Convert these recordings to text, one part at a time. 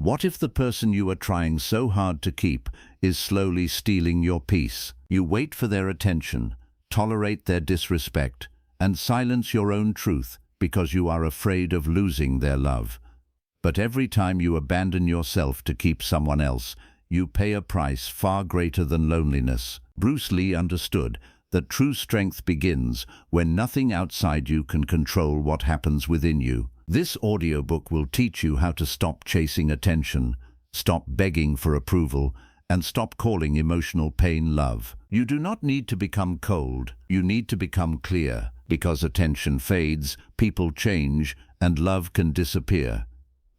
What if the person you are trying so hard to keep is slowly stealing your peace? You wait for their attention, tolerate their disrespect, and silence your own truth because you are afraid of losing their love. But every time you abandon yourself to keep someone else, you pay a price far greater than loneliness. Bruce Lee understood that true strength begins when nothing outside you can control what happens within you. This audiobook will teach you how to stop chasing attention, stop begging for approval, and stop calling emotional pain love. You do not need to become cold, you need to become clear, because attention fades, people change, and love can disappear.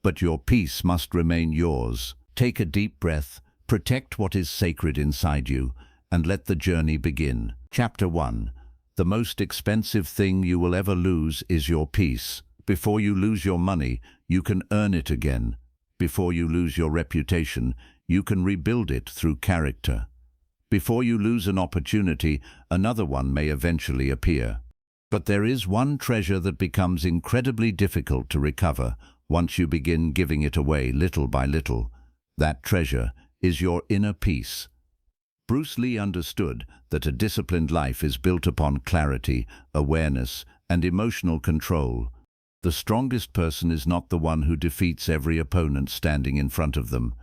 But your peace must remain yours. Take a deep breath, protect what is sacred inside you, and let the journey begin. Chapter 1. The most expensive thing you will ever lose is your peace. Before you lose your money, you can earn it again. Before you lose your reputation, you can rebuild it through character. Before you lose an opportunity, another one may eventually appear. But there is one treasure that becomes incredibly difficult to recover once you begin giving it away little by little. That treasure is your inner peace. Bruce Lee understood that a disciplined life is built upon clarity, awareness, and emotional control. The strongest person is not the one who defeats every opponent standing in front of them.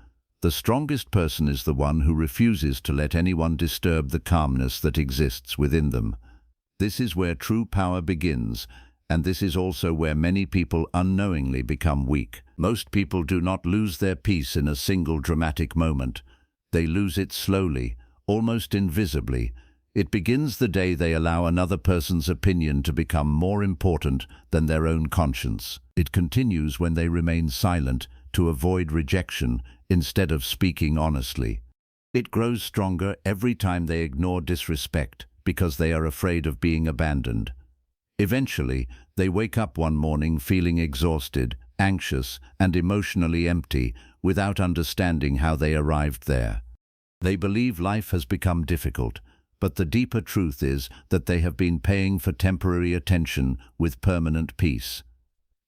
The strongest person is the one who refuses to let anyone disturb the calmness that exists within them. This is where true power begins, and this is also where many people unknowingly become weak. Most people do not lose their peace in a single dramatic moment. They lose it slowly, almost invisibly. It begins the day they allow another person's opinion to become more important than their own conscience. It continues when they remain silent to avoid rejection instead of speaking honestly. It grows stronger every time they ignore disrespect because they are afraid of being abandoned. Eventually, they wake up one morning feeling exhausted, anxious, and emotionally empty without understanding how they arrived there. They believe life has become difficult, but the deeper truth is that they have been paying for temporary attention with permanent peace.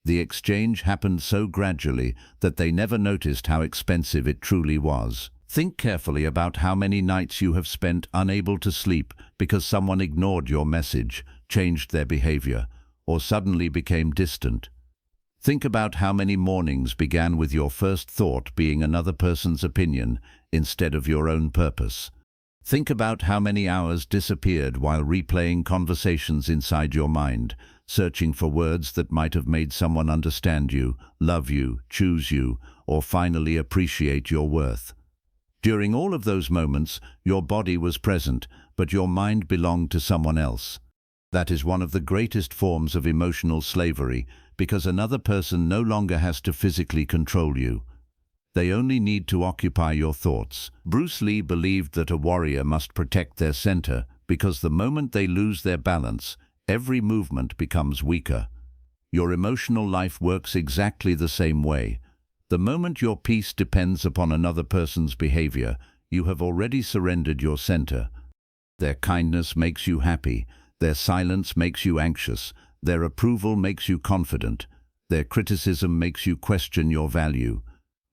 The exchange happened so gradually that they never noticed how expensive it truly was. Think carefully about how many nights you have spent unable to sleep because someone ignored your message, changed their behavior, or suddenly became distant. Think about how many mornings began with your first thought being another person's opinion instead of your own purpose. Think about how many hours disappeared while replaying conversations inside your mind, searching for words that might have made someone understand you, love you, choose you, or finally appreciate your worth. During all of those moments, your body was present, but your mind belonged to someone else. That is one of the greatest forms of emotional slavery, because another person no longer has to physically control you. They only need to occupy your thoughts. Bruce Lee believed that a warrior must protect their center because the moment they lose their balance, every movement becomes weaker. Your emotional life works exactly the same way. The moment your peace depends upon another person's behavior, you have already surrendered your center. Their kindness makes you happy. Their silence makes you anxious. Their approval makes you confident. Their criticism makes you question your value.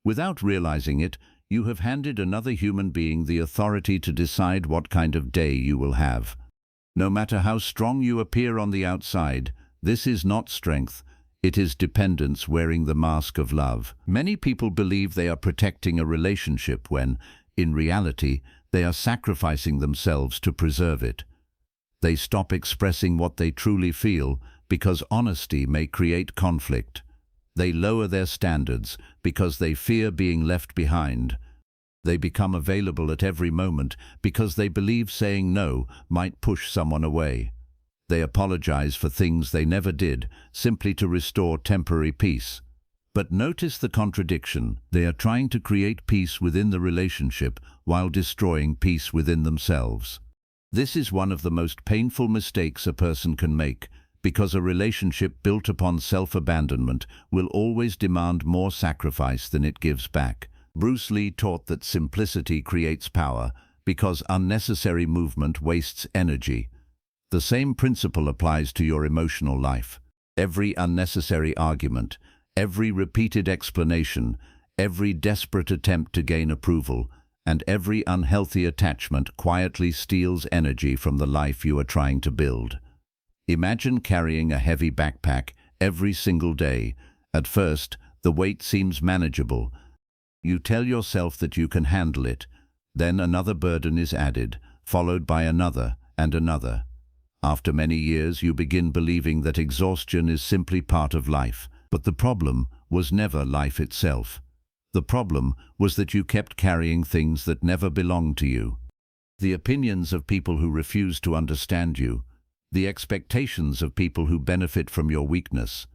Without realizing it, you have handed another human being the authority to decide what kind of day you will have. No matter how strong you appear on the outside, this is not strength. It is dependence wearing the mask of love. Many people believe they are protecting a relationship when, in reality, they are sacrificing themselves to preserve it. They stop expressing what they truly feel because honesty may create conflict. They lower their standards because they fear being left behind. They become available at every moment because they believe saying no might push someone away. They apologize for things they never did, simply to restore temporary peace. But notice the contradiction. They are trying to create peace within the relationship while destroying peace within themselves. This is one of the most painful mistakes a person can make, because a relationship built upon self-abandonment will always demand more sacrifice than it gives back. Bruce Lee taught that simplicity creates power because unnecessary movement wastes energy. The same principle applies to your emotional life. Every unnecessary argument, every repeated explanation, Every desperate attempt to gain approval and every unhealthy attachment quietly steals energy from the life you are trying to build. Imagine carrying a heavy backpack every single day. At first, the weight seems manageable. You tell yourself that you can handle it. Then another burden is added, followed by another and another. After many years, you begin believing that exhaustion is simply part of life. But the problem was never life itself. The problem was that you kept carrying things that never belonged to you. The opinions of people who refuse to understand you, the expectations of people who benefit from your weakness,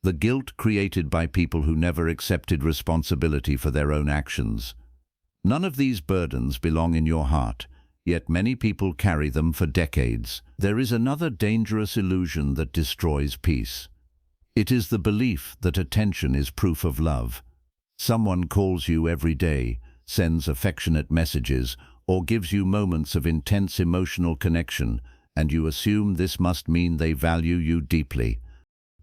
the guilt created by people who never accepted responsibility for their own actions. None of these burdens belong in your heart, yet many people carry them for decades. There is another dangerous illusion that destroys peace. It is the belief that attention is proof of love. Someone calls you every day, sends affectionate messages, or gives you moments of intense emotional connection, and you assume this must mean they value you deeply.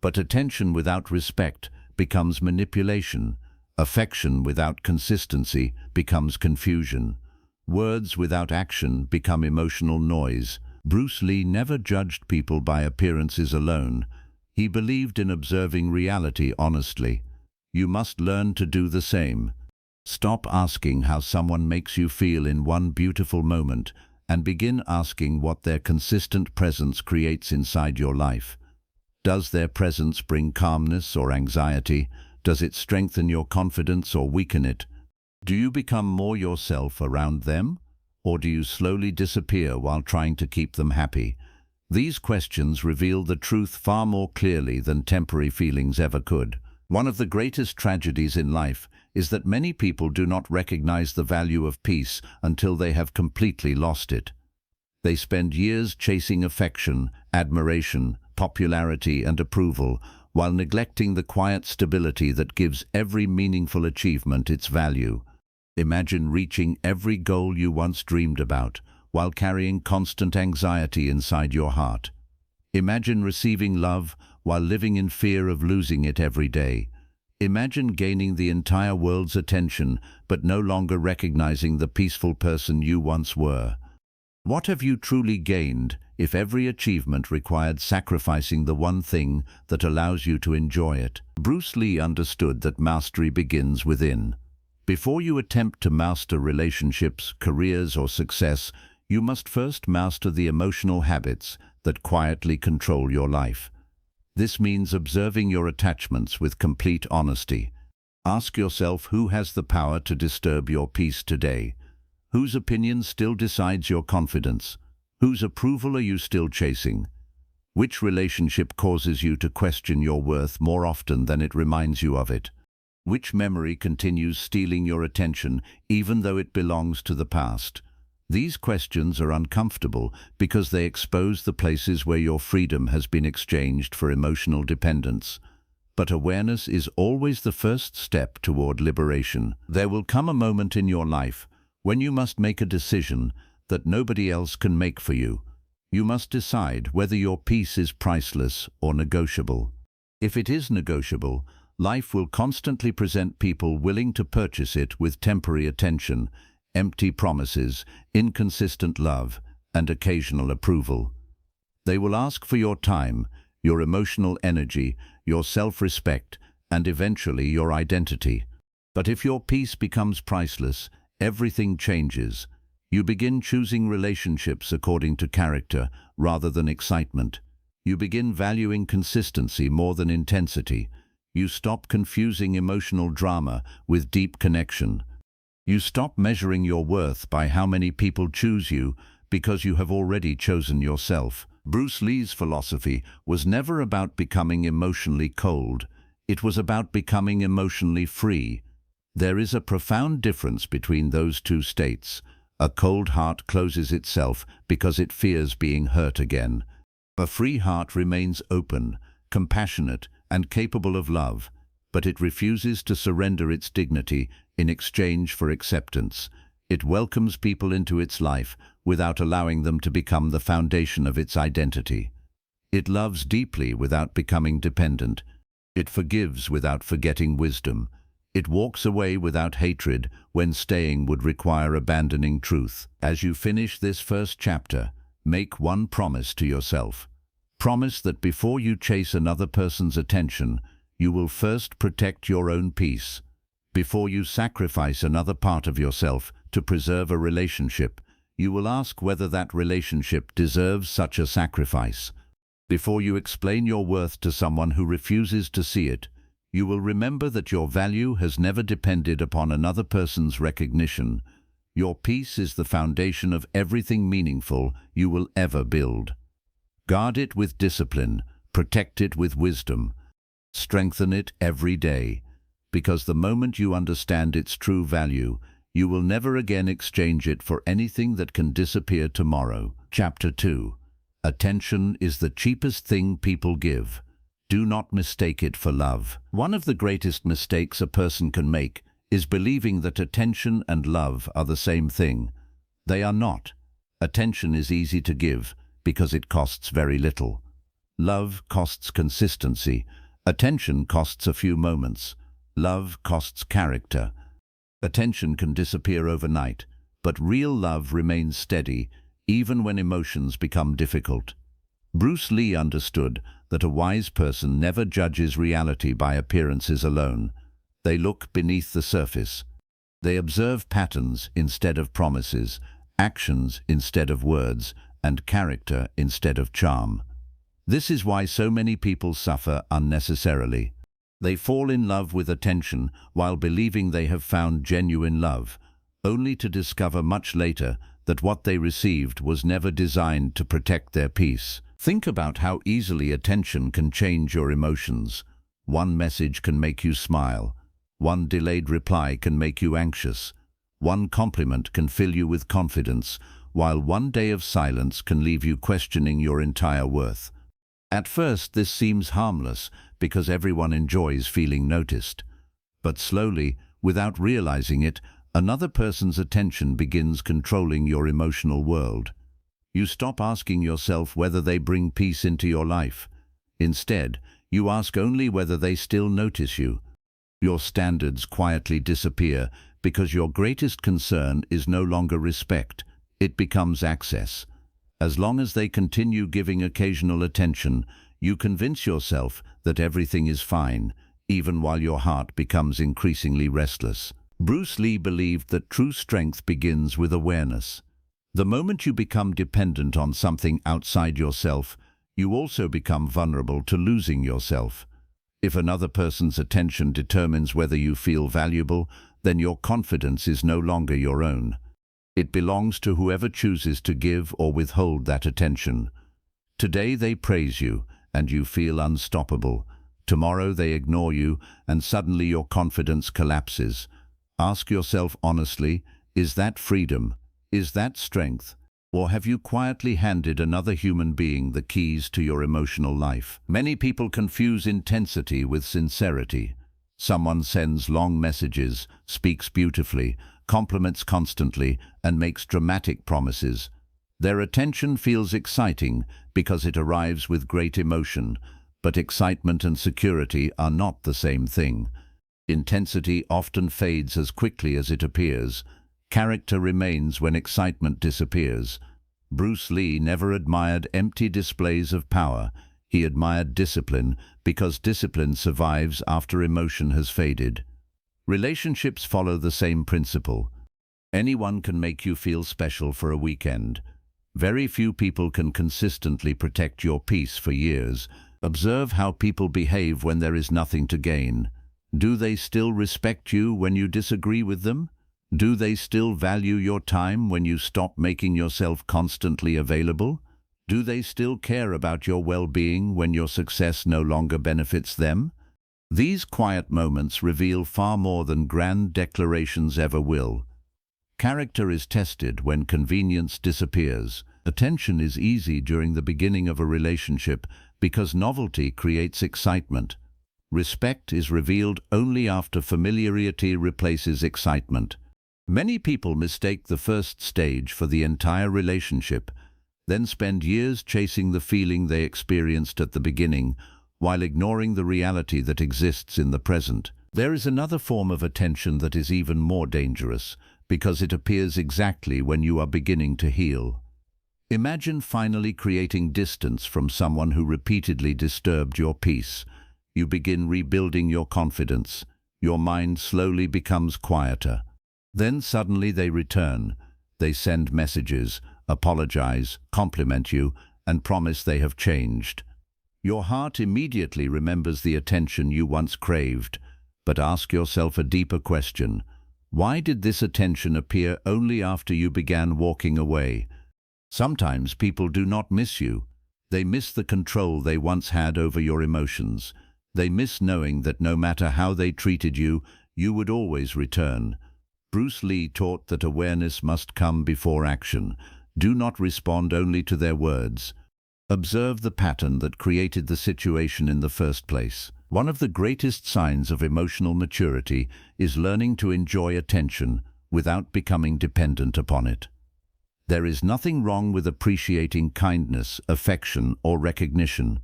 But attention without respect becomes manipulation. Affection without consistency becomes confusion. Words without action become emotional noise. Bruce Lee never judged people by appearances alone. He believed in observing reality honestly. You must learn to do the same. Stop asking how someone makes you feel in one beautiful moment and begin asking what their consistent presence creates inside your life. Does their presence bring calmness or anxiety? Does it strengthen your confidence or weaken it? Do you become more yourself around them, or do you slowly disappear while trying to keep them happy? These questions reveal the truth far more clearly than temporary feelings ever could. One of the greatest tragedies in life is that many people do not recognize the value of peace until they have completely lost it. They spend years chasing affection, admiration, popularity, and approval, while neglecting the quiet stability that gives every meaningful achievement its value. Imagine reaching every goal you once dreamed about, while carrying constant anxiety inside your heart. Imagine receiving love while living in fear of losing it every day. Imagine gaining the entire world's attention, but no longer recognizing the peaceful person you once were. What have you truly gained if every achievement required sacrificing the one thing that allows you to enjoy it? Bruce Lee understood that mastery begins within. Before you attempt to master relationships, careers, or success, you must first master the emotional habits that quietly control your life. This means observing your attachments with complete honesty. Ask yourself who has the power to disturb your peace today. Whose opinion still decides your confidence? Whose approval are you still chasing? Which relationship causes you to question your worth more often than it reminds you of it? Which memory continues stealing your attention even though it belongs to the past? These questions are uncomfortable because they expose the places where your freedom has been exchanged for emotional dependence. But awareness is always the first step toward liberation. There will come a moment in your life when you must make a decision that nobody else can make for you. You must decide whether your peace is priceless or negotiable. If it is negotiable, life will constantly present people willing to purchase it with temporary attention, empty promises, inconsistent love, and occasional approval. They will ask for your time, your emotional energy, your self-respect, and eventually your identity. But if your peace becomes priceless, everything changes. You begin choosing relationships according to character rather than excitement. You begin valuing consistency more than intensity. You stop confusing emotional drama with deep connection. You stop measuring your worth by how many people choose you because you have already chosen yourself. Bruce Lee's philosophy was never about becoming emotionally cold. It was about becoming emotionally free. There is a profound difference between those two states. A cold heart closes itself because it fears being hurt again. A free heart remains open, compassionate, and capable of love, but it refuses to surrender its dignity in exchange for acceptance. It welcomes people into its life without allowing them to become the foundation of its identity. It loves deeply without becoming dependent. It forgives without forgetting wisdom. It walks away without hatred when staying would require abandoning truth. As you finish this first chapter, make one promise to yourself. Promise that before you chase another person's attention, you will first protect your own peace. Before you sacrifice another part of yourself to preserve a relationship, you will ask whether that relationship deserves such a sacrifice. Before you explain your worth to someone who refuses to see it, you will remember that your value has never depended upon another person's recognition. Your peace is the foundation of everything meaningful you will ever build. Guard it with discipline, protect it with wisdom, strengthen it every day, because the moment you understand its true value, you will never again exchange it for anything that can disappear tomorrow. Chapter 2. Attention is the cheapest thing people give. Do not mistake it for love. One of the greatest mistakes a person can make is believing that attention and love are the same thing. They are not. Attention is easy to give because it costs very little. Love costs consistency. Attention costs a few moments. Love costs character. Attention can disappear overnight, but real love remains steady even when emotions become difficult. Bruce Lee understood that a wise person never judges reality by appearances alone. They look beneath the surface. They observe patterns instead of promises, actions instead of words, and character instead of charm. This is why so many people suffer unnecessarily. They fall in love with attention while believing they have found genuine love, only to discover much later that what they received was never designed to protect their peace. Think about how easily attention can change your emotions. One message can make you smile. One delayed reply can make you anxious. One compliment can fill you with confidence, while one day of silence can leave you questioning your entire worth. At first, this seems harmless because everyone enjoys feeling noticed. But slowly, without realizing it, another person's attention begins controlling your emotional world. You stop asking yourself whether they bring peace into your life. Instead, you ask only whether they still notice you. Your standards quietly disappear because your greatest concern is no longer respect. It becomes access. As long as they continue giving occasional attention, you convince yourself that everything is fine, even while your heart becomes increasingly restless. Bruce Lee believed that true strength begins with awareness. The moment you become dependent on something outside yourself, you also become vulnerable to losing yourself. If another person's attention determines whether you feel valuable, then your confidence is no longer your own. It belongs to whoever chooses to give or withhold that attention. Today they praise you, and you feel unstoppable. Tomorrow they ignore you, and suddenly your confidence collapses. Ask yourself honestly, is that freedom? Is that strength? Or have you quietly handed another human being the keys to your emotional life? Many people confuse intensity with sincerity. Someone sends long messages, speaks beautifully, compliments constantly, and makes dramatic promises. Their attention feels exciting because it arrives with great emotion, but excitement and security are not the same thing. Intensity often fades as quickly as it appears. Character remains when excitement disappears. Bruce Lee never admired empty displays of power. He admired discipline because discipline survives after emotion has faded. Relationships follow the same principle. Anyone can make you feel special for a weekend. Very few people can consistently protect your peace for years. Observe how people behave when there is nothing to gain. Do they still respect you when you disagree with them? Do they still value your time when you stop making yourself constantly available? Do they still care about your well-being when your success no longer benefits them? These quiet moments reveal far more than grand declarations ever will. Character is tested when convenience disappears. Attention is easy during the beginning of a relationship because novelty creates excitement. Respect is revealed only after familiarity replaces excitement. Many people mistake the first stage for the entire relationship, then spend years chasing the feeling they experienced at the beginning while ignoring the reality that exists in the present. There is another form of attention that is even more dangerous because it appears exactly when you are beginning to heal. Imagine finally creating distance from someone who repeatedly disturbed your peace. You begin rebuilding your confidence. Your mind slowly becomes quieter. Then suddenly they return. They send messages, apologize, compliment you, and promise they have changed. Your heart immediately remembers the attention you once craved, but ask yourself a deeper question. Why did this attention appear only after you began walking away? Sometimes people do not miss you. They miss the control they once had over your emotions. They miss knowing that no matter how they treated you, you would always return. Bruce Lee taught that awareness must come before action. Do not respond only to their words. Observe the pattern that created the situation in the first place. One of the greatest signs of emotional maturity is learning to enjoy attention without becoming dependent upon it. There is nothing wrong with appreciating kindness, affection, or recognition.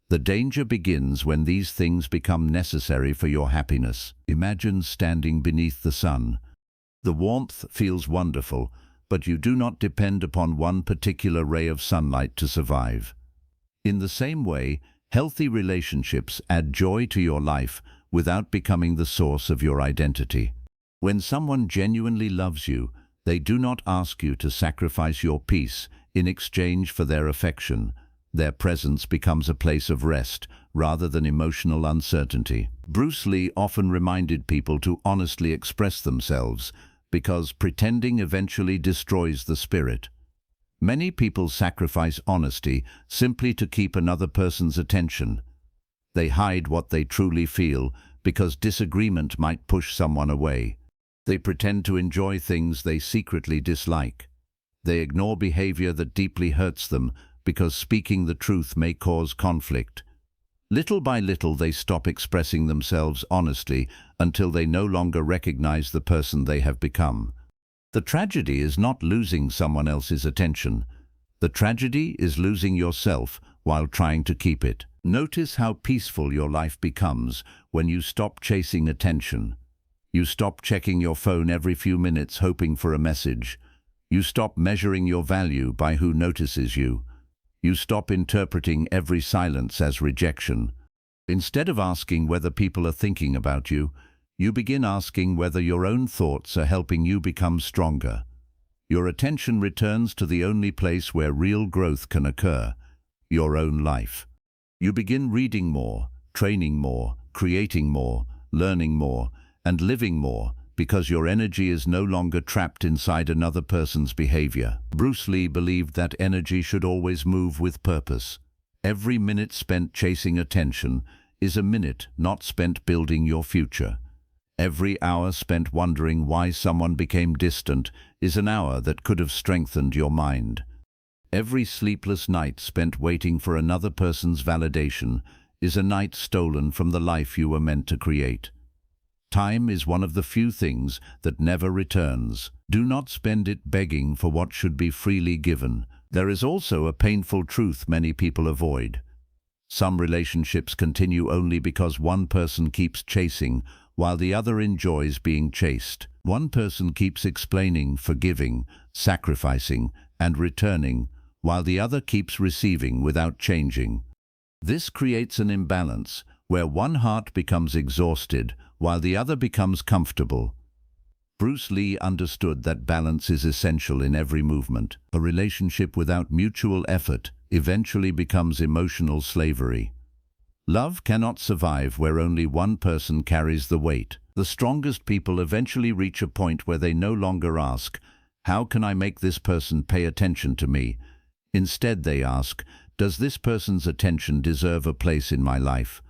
The danger begins when these things become necessary for your happiness. Imagine standing beneath the sun. The warmth feels wonderful, but you do not depend upon one particular ray of sunlight to survive. In the same way, healthy relationships add joy to your life without becoming the source of your identity. When someone genuinely loves you, they do not ask you to sacrifice your peace in exchange for their affection. Their presence becomes a place of rest rather than emotional uncertainty. Bruce Lee often reminded people to honestly express themselves because pretending eventually destroys the spirit. Many people sacrifice honesty simply to keep another person's attention. They hide what they truly feel because disagreement might push someone away. They pretend to enjoy things they secretly dislike. They ignore behavior that deeply hurts them because speaking the truth may cause conflict. Little by little they stop expressing themselves honestly until they no longer recognize the person they have become. The tragedy is not losing someone else's attention. The tragedy is losing yourself while trying to keep it. Notice how peaceful your life becomes when you stop chasing attention. You stop checking your phone every few minutes hoping for a message. You stop measuring your value by who notices you. You stop interpreting every silence as rejection. Instead of asking whether people are thinking about you, you begin asking whether your own thoughts are helping you become stronger. Your attention returns to the only place where real growth can occur, your own life. You begin reading more, training more, creating more, learning more, and living more because your energy is no longer trapped inside another person's behavior. Bruce Lee believed that energy should always move with purpose. Every minute spent chasing attention is a minute not spent building your future. Every hour spent wondering why someone became distant is an hour that could have strengthened your mind. Every sleepless night spent waiting for another person's validation is a night stolen from the life you were meant to create. Time is one of the few things that never returns. Do not spend it begging for what should be freely given. There is also a painful truth many people avoid. Some relationships continue only because one person keeps chasing while the other enjoys being chased. One person keeps explaining, forgiving, sacrificing, and returning, while the other keeps receiving without changing. This creates an imbalance where one heart becomes exhausted while the other becomes comfortable. Bruce Lee understood that balance is essential in every movement. A relationship without mutual effort eventually becomes emotional slavery. Love cannot survive where only one person carries the weight. The strongest people eventually reach a point where they no longer ask, "How can I make this person pay attention to me?" Instead they ask, "Does this person's attention deserve a place in my life?"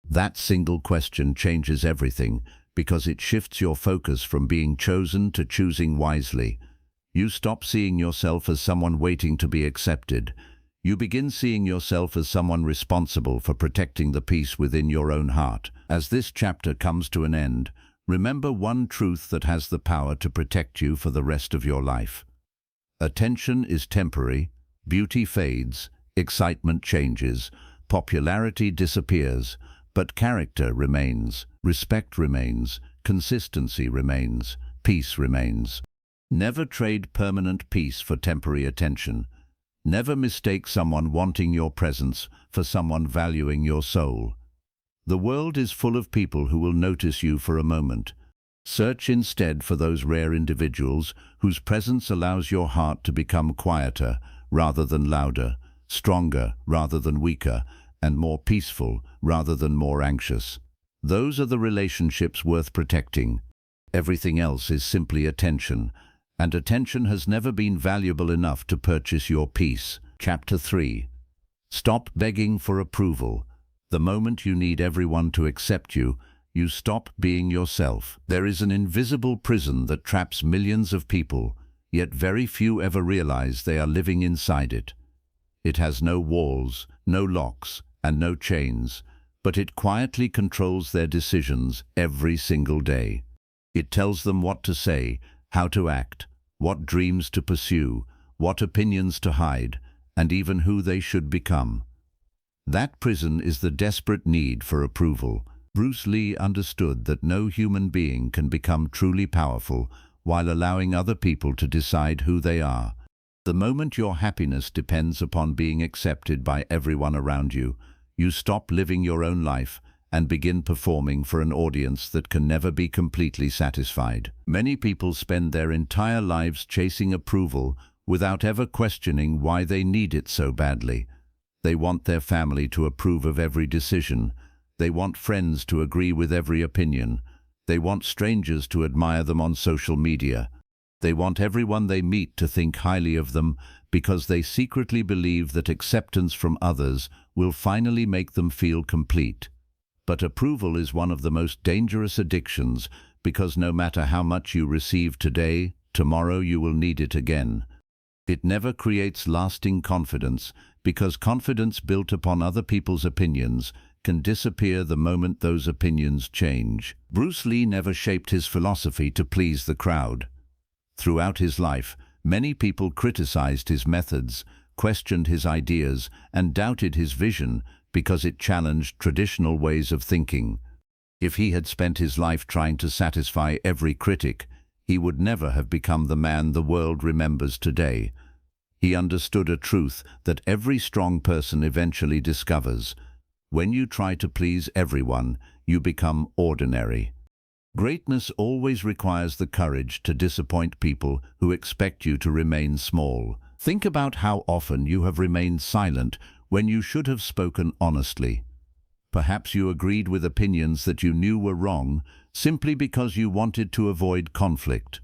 That single question changes everything because it shifts your focus from being chosen to choosing wisely. You stop seeing yourself as someone waiting to be accepted. You begin seeing yourself as someone responsible for protecting the peace within your own heart. As this chapter comes to an end, remember one truth that has the power to protect you for the rest of your life. Attention is temporary, beauty fades, excitement changes, popularity disappears, but character remains. respect remains, consistency remains, peace remains. Never trade permanent peace for temporary attention. Never mistake someone wanting your presence for someone valuing your soul. The world is full of people who will notice you for a moment. Search instead for those rare individuals whose presence allows your heart to become quieter rather than louder, stronger rather than weaker, and more peaceful rather than more anxious. Those are the relationships worth protecting. Everything else is simply attention, and attention has never been valuable enough to purchase your peace. Chapter 3. Stop begging for approval. The moment you need everyone to accept you, you stop being yourself. There is an invisible prison that traps millions of people, yet very few ever realize they are living inside it. It has no walls, no locks, and no chains, but it quietly controls their decisions every single day. It tells them what to say, how to act, what dreams to pursue, what opinions to hide, and even who they should become. That prison is the desperate need for approval. Bruce Lee understood that no human being can become truly powerful while allowing other people to decide who they are. The moment your happiness depends upon being accepted by everyone around you, you stop living your own life and begin performing for an audience that can never be completely satisfied. Many people spend their entire lives chasing approval without ever questioning why they need it so badly. They want their family to approve of every decision. They want friends to agree with every opinion. They want strangers to admire them on social media. They want everyone they meet to think highly of them because they secretly believe that acceptance from others will finally make them feel complete. But approval is one of the most dangerous addictions because no matter how much you receive today, tomorrow you will need it again. It never creates lasting confidence because confidence built upon other people's opinions can disappear the moment those opinions change. Bruce Lee never shaped his philosophy to please the crowd. Throughout his life, many people criticized his methods, questioned his ideas, and doubted his vision because it challenged traditional ways of thinking. If he had spent his life trying to satisfy every critic, he would never have become the man the world remembers today. He understood a truth that every strong person eventually discovers. When you try to please everyone, you become ordinary. Greatness always requires the courage to disappoint people who expect you to remain small. Think about how often you have remained silent when you should have spoken honestly. Perhaps you agreed with opinions that you knew were wrong simply because you wanted to avoid conflict.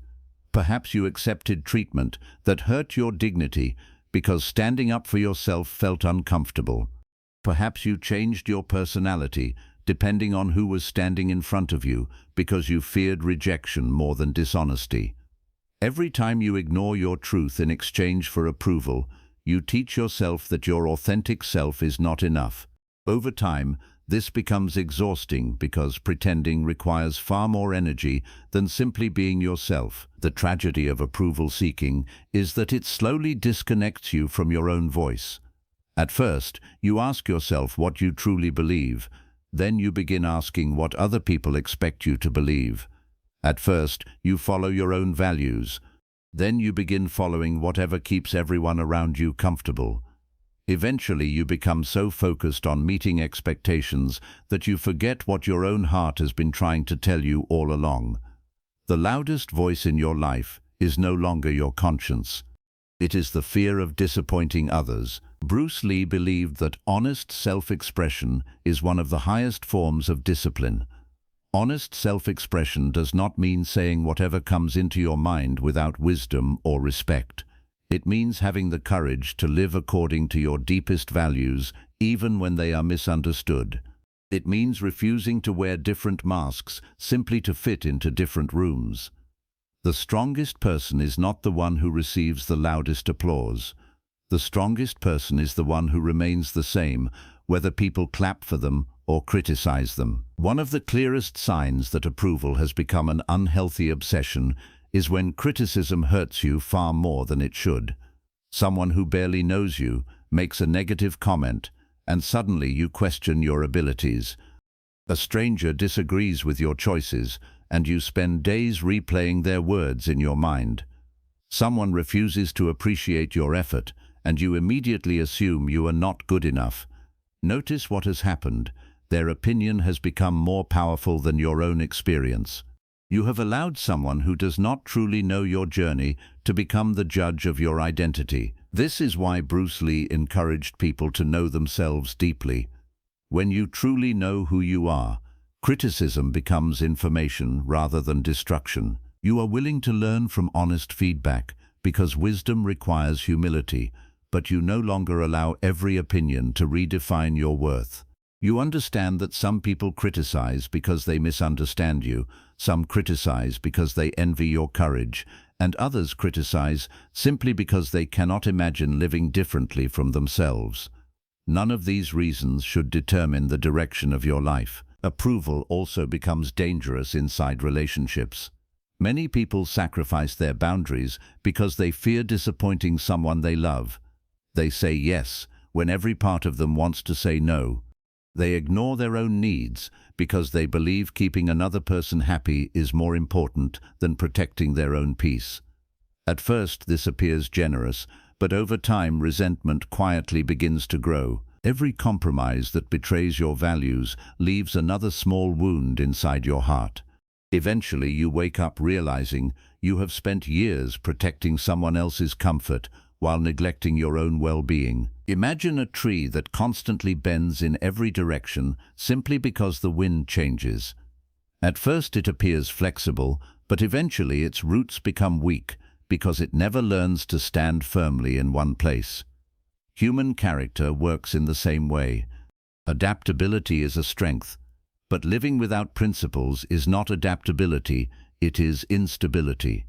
Perhaps you accepted treatment that hurt your dignity because standing up for yourself felt uncomfortable. Perhaps you changed your personality depending on who was standing in front of you because you feared rejection more than dishonesty. Every time you ignore your truth in exchange for approval, you teach yourself that your authentic self is not enough. Over time, this becomes exhausting because pretending requires far more energy than simply being yourself. The tragedy of approval seeking is that it slowly disconnects you from your own voice. At first, you ask yourself what you truly believe. Then you begin asking what other people expect you to believe. At first, you follow your own values. Then you begin following whatever keeps everyone around you comfortable. Eventually, you become so focused on meeting expectations that you forget what your own heart has been trying to tell you all along. The loudest voice in your life is no longer your conscience. It is the fear of disappointing others. Bruce Lee believed that honest self-expression is one of the highest forms of discipline. Honest self-expression does not mean saying whatever comes into your mind without wisdom or respect. It means having the courage to live according to your deepest values, even when they are misunderstood. It means refusing to wear different masks simply to fit into different rooms. The strongest person is not the one who receives the loudest applause. The strongest person is the one who remains the same, whether people clap for them or criticize them. One of the clearest signs that approval has become an unhealthy obsession is when criticism hurts you far more than it should. Someone who barely knows you makes a negative comment, and suddenly you question your abilities. A stranger disagrees with your choices, and you spend days replaying their words in your mind. Someone refuses to appreciate your effort, and you immediately assume you are not good enough. Notice what has happened. Their opinion has become more powerful than your own experience. You have allowed someone who does not truly know your journey to become the judge of your identity. This is why Bruce Lee encouraged people to know themselves deeply. When you truly know who you are, criticism becomes information rather than destruction. You are willing to learn from honest feedback because wisdom requires humility, but you no longer allow every opinion to redefine your worth. You understand that some people criticize because they misunderstand you, some criticize because they envy your courage, and others criticize simply because they cannot imagine living differently from themselves. None of these reasons should determine the direction of your life. Approval also becomes dangerous inside relationships. Many people sacrifice their boundaries because they fear disappointing someone they love. They say yes when every part of them wants to say no. They ignore their own needs because they believe keeping another person happy is more important than protecting their own peace. At first, this appears generous, but over time, resentment quietly begins to grow. Every compromise that betrays your values leaves another small wound inside your heart. Eventually, you wake up realizing you have spent years protecting someone else's comfort while neglecting your own well-being. Imagine a tree that constantly bends in every direction simply because the wind changes. At first it appears flexible, but eventually its roots become weak because it never learns to stand firmly in one place. Human character works in the same way. Adaptability is a strength, but living without principles is not adaptability, it is instability.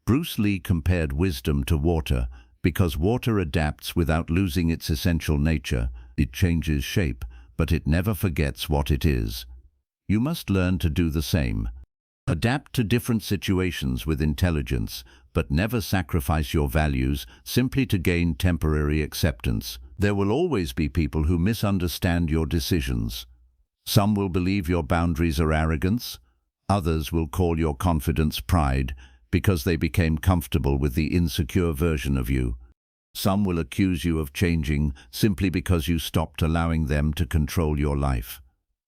Bruce Lee compared wisdom to water, because water adapts without losing its essential nature. It changes shape, but it never forgets what it is. You must learn to do the same. Adapt to different situations with intelligence, but never sacrifice your values simply to gain temporary acceptance. There will always be people who misunderstand your decisions. Some will believe your boundaries are arrogance. Others will call your confidence pride, because they became comfortable with the insecure version of you. Some will accuse you of changing simply because you stopped allowing them to control your life.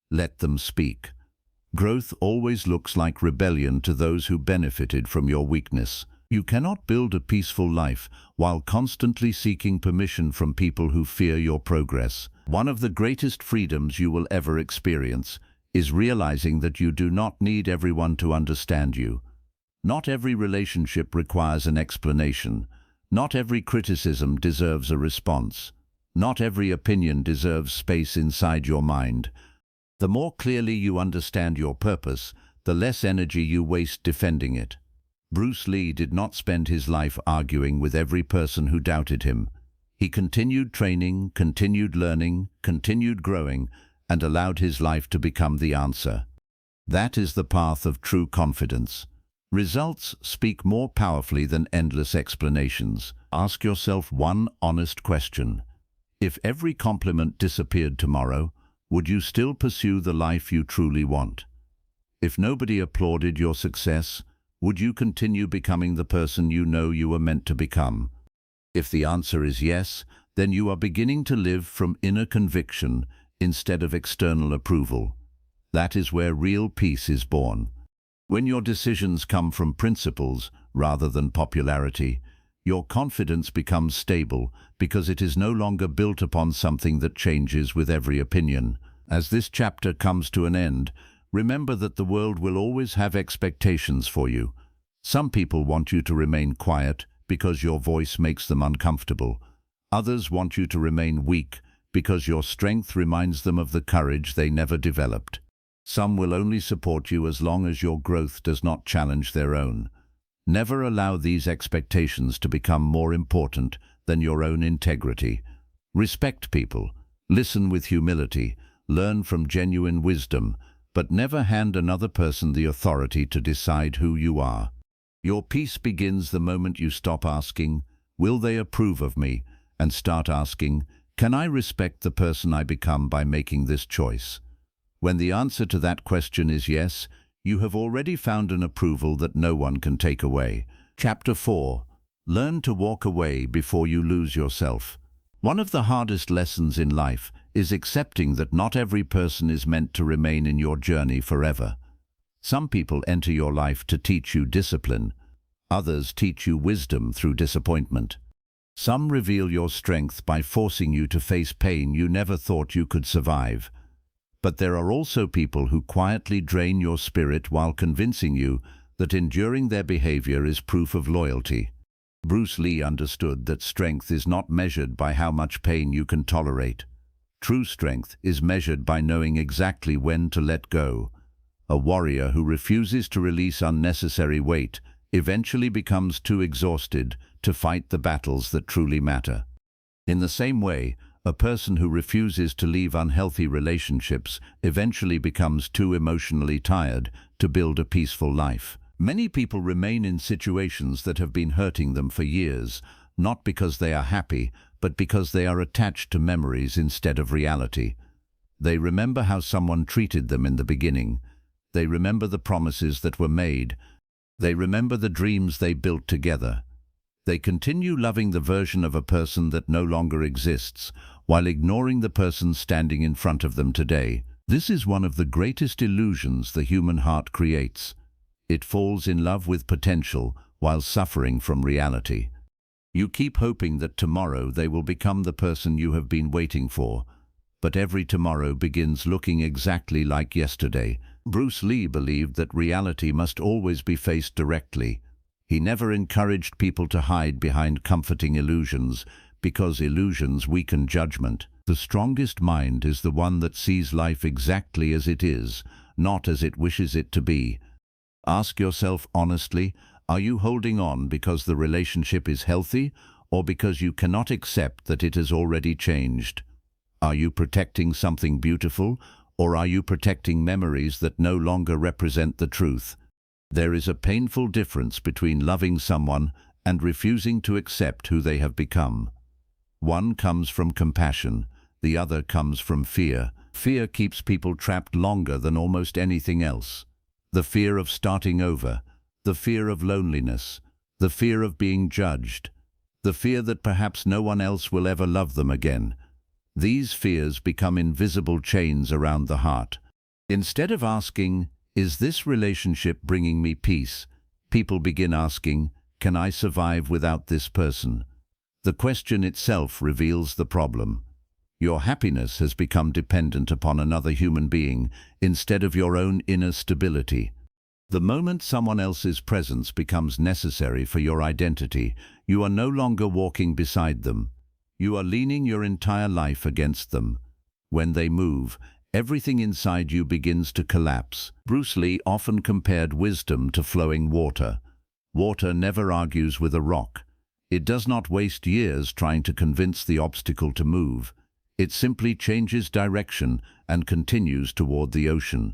Let them speak. Growth always looks like rebellion to those who benefited from your weakness. You cannot build a peaceful life while constantly seeking permission from people who fear your progress. One of the greatest freedoms you will ever experience is realizing that you do not need everyone to understand you. Not every relationship requires an explanation. Not every criticism deserves a response. Not every opinion deserves space inside your mind. The more clearly you understand your purpose, the less energy you waste defending it. Bruce Lee did not spend his life arguing with every person who doubted him. He continued training, continued learning, continued growing, and allowed his life to become the answer. That is the path of true confidence. Results speak more powerfully than endless explanations. Ask yourself one honest question. If every compliment disappeared tomorrow, would you still pursue the life you truly want? If nobody applauded your success, would you continue becoming the person you know you were meant to become? If the answer is yes, then you are beginning to live from inner conviction instead of external approval. That is where real peace is born. When your decisions come from principles rather than popularity, your confidence becomes stable because it is no longer built upon something that changes with every opinion. As this chapter comes to an end, remember that the world will always have expectations for you. Some people want you to remain quiet because your voice makes them uncomfortable. Others want you to remain weak because your strength reminds them of the courage they never developed. Some will only support you as long as your growth does not challenge their own. Never allow these expectations to become more important than your own integrity. Respect people, listen with humility, learn from genuine wisdom, but never hand another person the authority to decide who you are. Your peace begins the moment you stop asking, "Will they approve of me?" and start asking, "Can I respect the person I become by making this choice?" When the answer to that question is yes, you have already found an approval that no one can take away. Chapter 4. Learn to walk away before you lose yourself. One of the hardest lessons in life is accepting that not every person is meant to remain in your journey forever. Some people enter your life to teach you discipline. Others teach you wisdom through disappointment. Some reveal your strength by forcing you to face pain you never thought you could survive. But there are also people who quietly drain your spirit while convincing you that enduring their behavior is proof of loyalty. Bruce Lee understood that strength is not measured by how much pain you can tolerate. True strength is measured by knowing exactly when to let go. A warrior who refuses to release unnecessary weight eventually becomes too exhausted to fight the battles that truly matter. In the same way, a person who refuses to leave unhealthy relationships eventually becomes too emotionally tired to build a peaceful life. Many people remain in situations that have been hurting them for years, not because they are happy, but because they are attached to memories instead of reality. They remember how someone treated them in the beginning. They remember the promises that were made. They remember the dreams they built together. They continue loving the version of a person that no longer exists, while ignoring the person standing in front of them today. This is one of the greatest illusions the human heart creates. It falls in love with potential while suffering from reality. You keep hoping that tomorrow they will become the person you have been waiting for, but every tomorrow begins looking exactly like yesterday. Bruce Lee believed that reality must always be faced directly. He never encouraged people to hide behind comforting illusions, because illusions weaken judgment. The strongest mind is the one that sees life exactly as it is, not as it wishes it to be. Ask yourself honestly, are you holding on because the relationship is healthy, or because you cannot accept that it has already changed? Are you protecting something beautiful, or are you protecting memories that no longer represent the truth? There is a painful difference between loving someone and refusing to accept who they have become. One comes from compassion, the other comes from fear. Fear keeps people trapped longer than almost anything else. The fear of starting over, the fear of loneliness, the fear of being judged, the fear that perhaps no one else will ever love them again. These fears become invisible chains around the heart. Instead of asking, "Is this relationship bringing me peace?" people begin asking, "Can I survive without this person?" The question itself reveals the problem. Your happiness has become dependent upon another human being instead of your own inner stability. The moment someone else's presence becomes necessary for your identity, you are no longer walking beside them. You are leaning your entire life against them. When they move, everything inside you begins to collapse. Bruce Lee often compared wisdom to flowing water. Water never argues with a rock. It does not waste years trying to convince the obstacle to move. It simply changes direction and continues toward the ocean.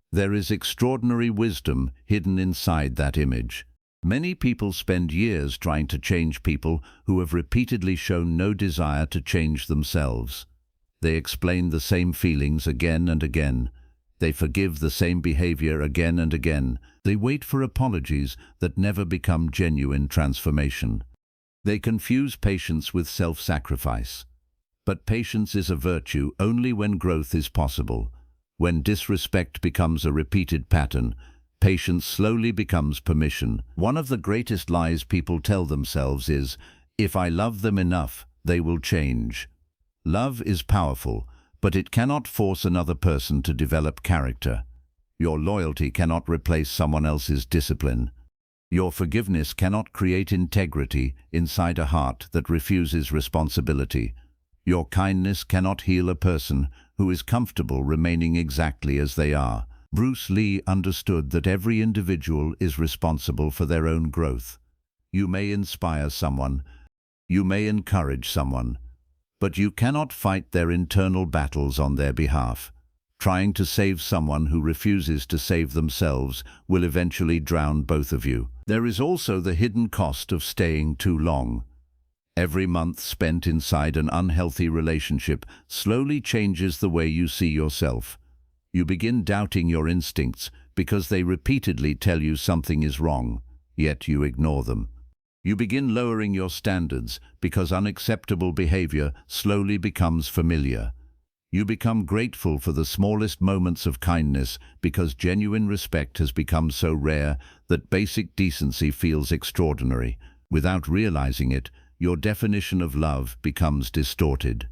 There is extraordinary wisdom hidden inside that image. Many people spend years trying to change people who have repeatedly shown no desire to change themselves. They explain the same feelings again and again. They forgive the same behavior again and again. They wait for apologies that never become genuine transformation. They confuse patience with self-sacrifice. But patience is a virtue only when growth is possible. When disrespect becomes a repeated pattern, patience slowly becomes permission. One of the greatest lies people tell themselves is, "If I love them enough, they will change." Love is powerful, but it cannot force another person to develop character. Your loyalty cannot replace someone else's discipline. Your forgiveness cannot create integrity inside a heart that refuses responsibility. Your kindness cannot heal a person who is comfortable remaining exactly as they are. Bruce Lee understood that every individual is responsible for their own growth. You may inspire someone, you may encourage someone, but you cannot fight their internal battles on their behalf. Trying to save someone who refuses to save themselves will eventually drown both of you. There is also the hidden cost of staying too long. Every month spent inside an unhealthy relationship slowly changes the way you see yourself. You begin doubting your instincts because they repeatedly tell you something is wrong, yet you ignore them. You begin lowering your standards because unacceptable behavior slowly becomes familiar. You become grateful for the smallest moments of kindness because genuine respect has become so rare that basic decency feels extraordinary. Without realizing it, your definition of love becomes distorted.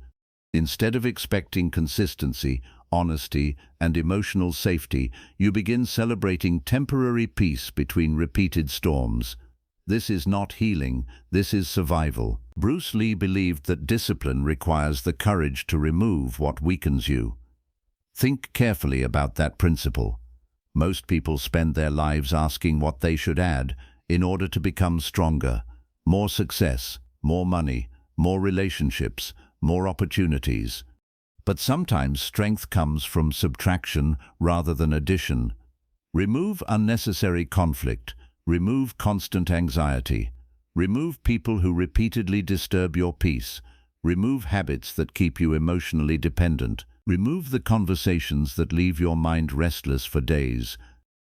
Instead of expecting consistency, honesty, and emotional safety, you begin celebrating temporary peace between repeated storms. This is not healing, this is survival. Bruce Lee believed that discipline requires the courage to remove what weakens you. Think carefully about that principle. Most people spend their lives asking what they should add in order to become stronger. More success, more money, more relationships, more opportunities. But sometimes strength comes from subtraction rather than addition. Remove unnecessary conflict. Remove constant anxiety. Remove people who repeatedly disturb your peace. Remove habits that keep you emotionally dependent. Remove the conversations that leave your mind restless for days.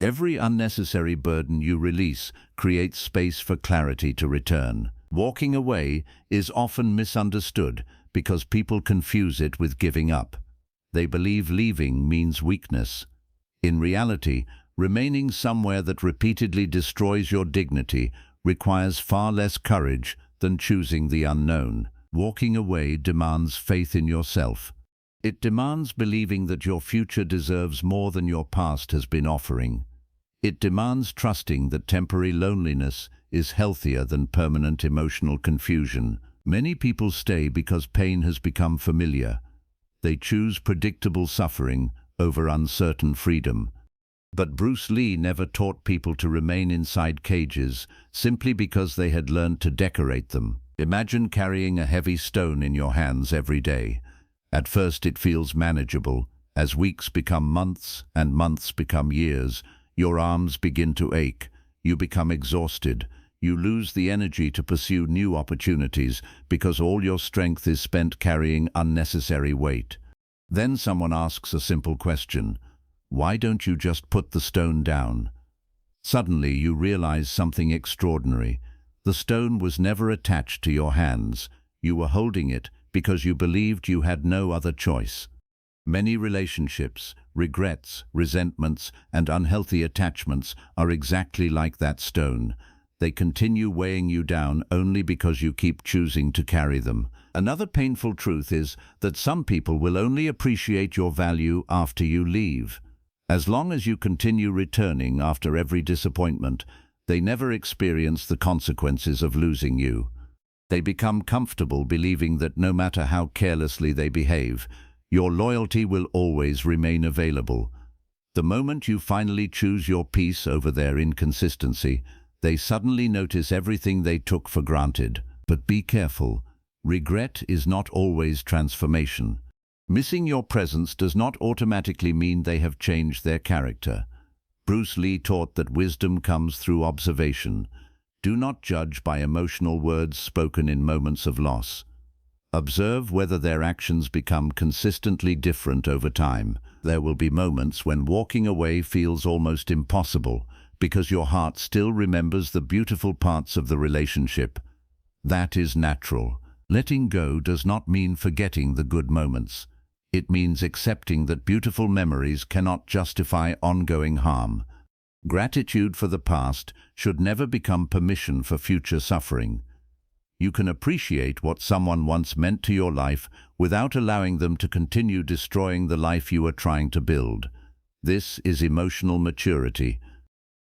Every unnecessary burden you release creates space for clarity to return. Walking away is often misunderstood because people confuse it with giving up. They believe leaving means weakness. In reality, remaining somewhere that repeatedly destroys your dignity requires far less courage than choosing the unknown. Walking away demands faith in yourself. It demands believing that your future deserves more than your past has been offering. It demands trusting that temporary loneliness is healthier than permanent emotional confusion. Many people stay because pain has become familiar. They choose predictable suffering over uncertain freedom. But Bruce Lee never taught people to remain inside cages simply because they had learned to decorate them. Imagine carrying a heavy stone in your hands every day. At first it feels manageable. As weeks become months and months become years, your arms begin to ache. You become exhausted. You lose the energy to pursue new opportunities because all your strength is spent carrying unnecessary weight. Then someone asks a simple question. Why don't you just put the stone down? Suddenly you realize something extraordinary. The stone was never attached to your hands. You were holding it because you believed you had no other choice. Many relationships, regrets, resentments, and unhealthy attachments are exactly like that stone. They continue weighing you down only because you keep choosing to carry them. Another painful truth is that some people will only appreciate your value after you leave. As long as you continue returning after every disappointment, they never experience the consequences of losing you. They become comfortable believing that no matter how carelessly they behave, your loyalty will always remain available. The moment you finally choose your peace over their inconsistency, they suddenly notice everything they took for granted. But be careful. Regret is not always transformation. Missing your presence does not automatically mean they have changed their character. Bruce Lee taught that wisdom comes through observation. Do not judge by emotional words spoken in moments of loss. Observe whether their actions become consistently different over time. There will be moments when walking away feels almost impossible because your heart still remembers the beautiful parts of the relationship. That is natural. Letting go does not mean forgetting the good moments. It means accepting that beautiful memories cannot justify ongoing harm. Gratitude for the past should never become permission for future suffering. You can appreciate what someone once meant to your life without allowing them to continue destroying the life you are trying to build. This is emotional maturity.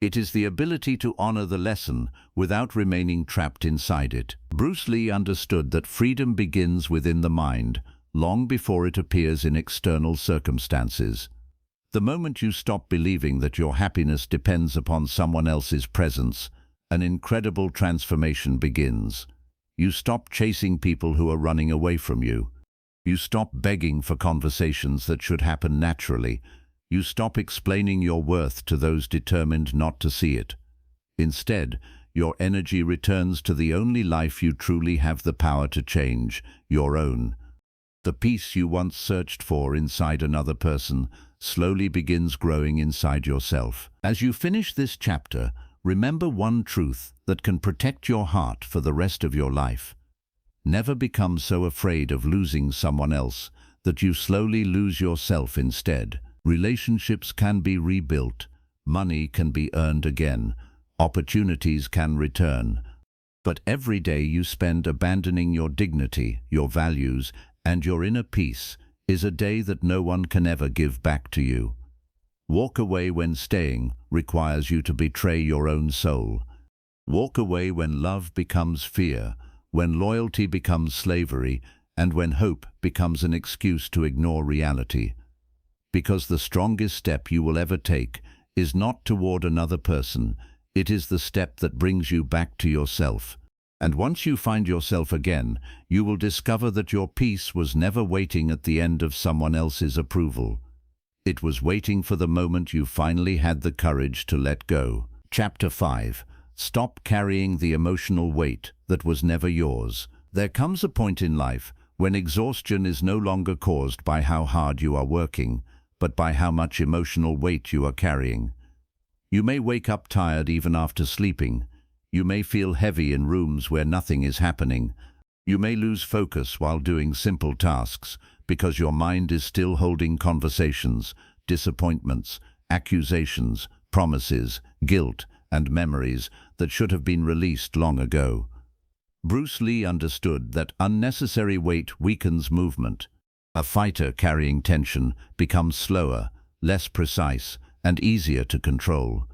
It is the ability to honor the lesson without remaining trapped inside it. Bruce Lee understood that freedom begins within the mind, long before it appears in external circumstances. The moment you stop believing that your happiness depends upon someone else's presence, an incredible transformation begins. You stop chasing people who are running away from you. You stop begging for conversations that should happen naturally. You stop explaining your worth to those determined not to see it. Instead, your energy returns to the only life you truly have the power to change, your own. The peace you once searched for inside another person slowly begins growing inside yourself. As you finish this chapter, remember one truth that can protect your heart for the rest of your life. Never become so afraid of losing someone else that you slowly lose yourself instead. Relationships can be rebuilt, money can be earned again, opportunities can return. But every day you spend abandoning your dignity, your values, and your inner peace is a day that no one can ever give back to you. Walk away when staying requires you to betray your own soul. Walk away when love becomes fear, when loyalty becomes slavery, and when hope becomes an excuse to ignore reality. Because the strongest step you will ever take is not toward another person, it is the step that brings you back to yourself. And once you find yourself again, you will discover that your peace was never waiting at the end of someone else's approval. It was waiting for the moment you finally had the courage to let go. Chapter 5. Stop carrying the emotional weight that was never yours. There comes a point in life when exhaustion is no longer caused by how hard you are working, but by how much emotional weight you are carrying. You may wake up tired even after sleeping. You may feel heavy in rooms where nothing is happening. You may lose focus while doing simple tasks because your mind is still holding conversations, disappointments, accusations, promises, guilt, and memories that should have been released long ago. Bruce Lee understood that unnecessary weight weakens movement. A fighter carrying tension becomes slower, less precise, and easier to control.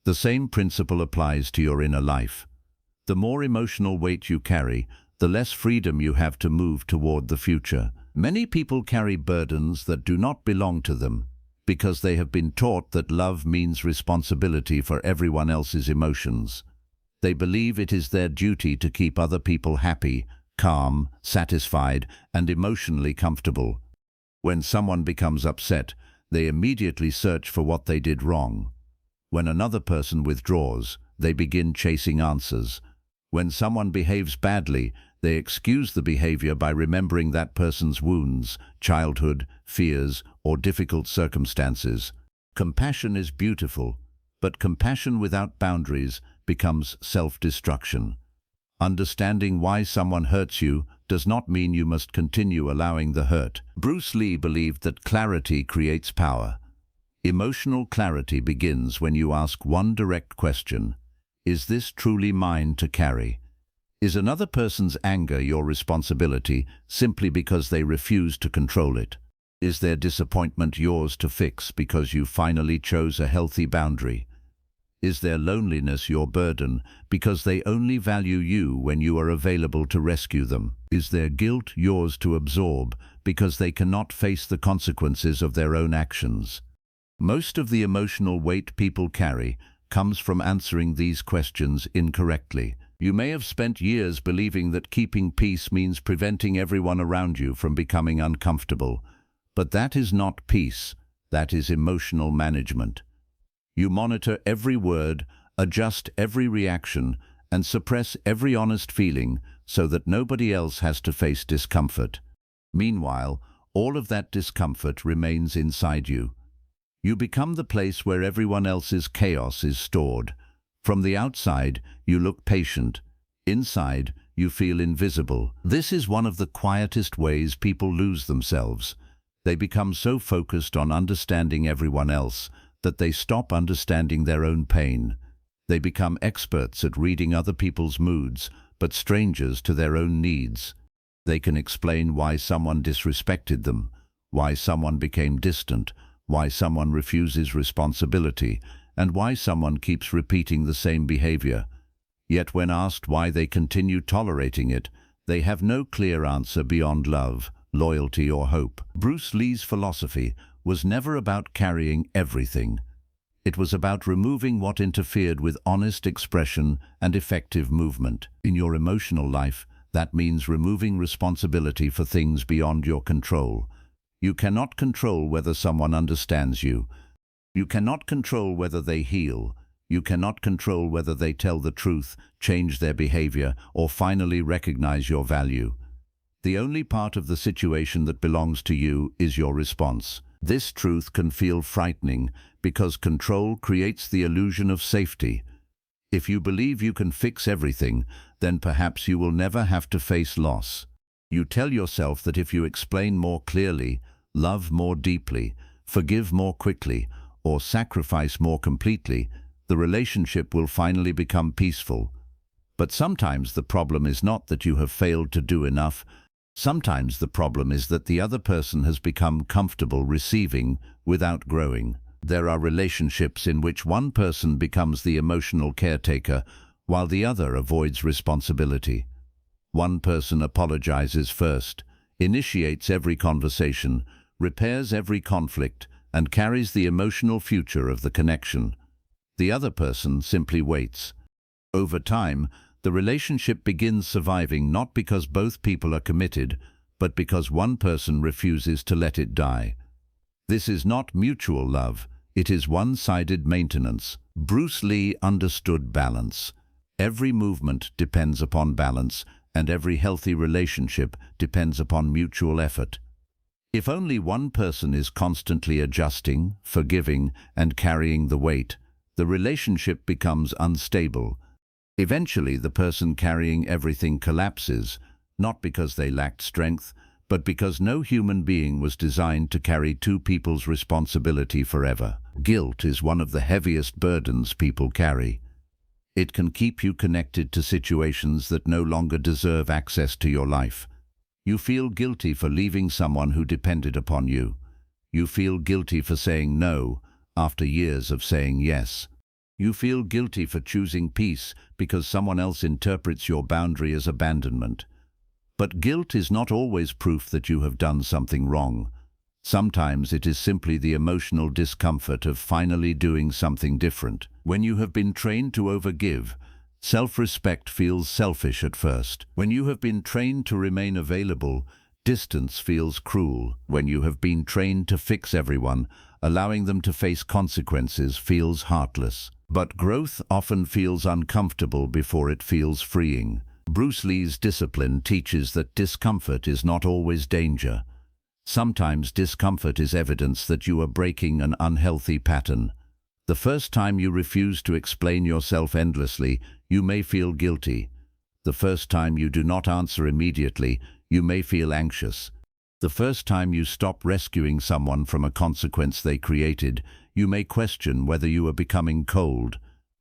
The same principle applies to your inner life. The more emotional weight you carry, the less freedom you have to move toward the future. Many people carry burdens that do not belong to them because they have been taught that love means responsibility for everyone else's emotions. They believe it is their duty to keep other people happy, calm, satisfied, and emotionally comfortable. When someone becomes upset, they immediately search for what they did wrong. When another person withdraws, they begin chasing answers. When someone behaves badly, they excuse the behavior by remembering that person's wounds, childhood, fears, or difficult circumstances. Compassion is beautiful, but compassion without boundaries becomes self-destruction. Understanding why someone hurts you does not mean you must continue allowing the hurt. Bruce Lee believed that clarity creates power. Emotional clarity begins when you ask one direct question: is this truly mine to carry? Is another person's anger your responsibility simply because they refuse to control it? Is their disappointment yours to fix because you finally chose a healthy boundary? Is their loneliness your burden because they only value you when you are available to rescue them? Is their guilt yours to absorb because they cannot face the consequences of their own actions? Most of the emotional weight people carry comes from answering these questions incorrectly. You may have spent years believing that keeping peace means preventing everyone around you from becoming uncomfortable. But that is not peace, that is emotional management. You monitor every word, adjust every reaction, and suppress every honest feeling so that nobody else has to face discomfort. Meanwhile, all of that discomfort remains inside you. You become the place where everyone else's chaos is stored. From the outside, you look patient. Inside, you feel invisible. This is one of the quietest ways people lose themselves. They become so focused on understanding everyone else that they stop understanding their own pain. They become experts at reading other people's moods, but strangers to their own needs. They can explain why someone disrespected them, why someone became distant, why someone refuses responsibility, and why someone keeps repeating the same behavior. Yet when asked why they continue tolerating it, they have no clear answer beyond love, loyalty, or hope. Bruce Lee's philosophy was never about carrying everything. It was about removing what interfered with honest expression and effective movement. In your emotional life, that means removing responsibility for things beyond your control. You cannot control whether someone understands you. You cannot control whether they heal. You cannot control whether they tell the truth, change their behavior, or finally recognize your value. The only part of the situation that belongs to you is your response. This truth can feel frightening because control creates the illusion of safety. If you believe you can fix everything, then perhaps you will never have to face loss. You tell yourself that if you explain more clearly, love more deeply, forgive more quickly, or sacrifice more completely, the relationship will finally become peaceful. But sometimes the problem is not that you have failed to do enough. Sometimes the problem is that the other person has become comfortable receiving without growing. There are relationships in which one person becomes the emotional caretaker while the other avoids responsibility. One person apologizes first, initiates every conversation, repairs every conflict, and carries the emotional future of the connection. The other person simply waits. Over time, the relationship begins surviving not because both people are committed, but because one person refuses to let it die. This is not mutual love, it is one-sided maintenance. Bruce Lee understood balance. Every movement depends upon balance, and every healthy relationship depends upon mutual effort. If only one person is constantly adjusting, forgiving, and carrying the weight, the relationship becomes unstable. Eventually, the person carrying everything collapses, not because they lacked strength, but because no human being was designed to carry two people's responsibility forever. Guilt is one of the heaviest burdens people carry. It can keep you connected to situations that no longer deserve access to your life. You feel guilty for leaving someone who depended upon you. You feel guilty for saying no after years of saying yes. You feel guilty for choosing peace because someone else interprets your boundary as abandonment. But guilt is not always proof that you have done something wrong. Sometimes it is simply the emotional discomfort of finally doing something different. When you have been trained to overgive, self-respect feels selfish at first. When you have been trained to remain available, distance feels cruel. When you have been trained to fix everyone, allowing them to face consequences feels heartless. But growth often feels uncomfortable before it feels freeing. Bruce Lee's discipline teaches that discomfort is not always danger. Sometimes discomfort is evidence that you are breaking an unhealthy pattern. The first time you refuse to explain yourself endlessly, you may feel guilty. The first time you do not answer immediately, you may feel anxious. The first time you stop rescuing someone from a consequence they created, you may question whether you are becoming cold.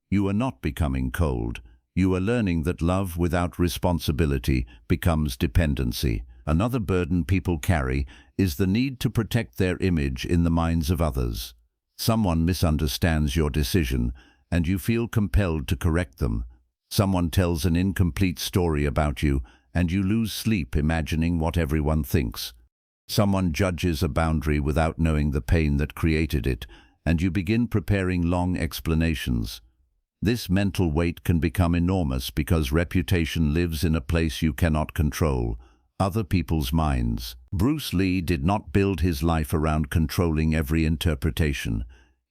You are not becoming cold. You are learning that love without responsibility becomes dependency. Another burden people carry is the need to protect their image in the minds of others. Someone misunderstands your decision, and you feel compelled to correct them. Someone tells an incomplete story about you, and you lose sleep imagining what everyone thinks. Someone judges a boundary without knowing the pain that created it, and you begin preparing long explanations. This mental weight can become enormous because reputation lives in a place you cannot control, other people's minds. Bruce Lee did not build his life around controlling every interpretation.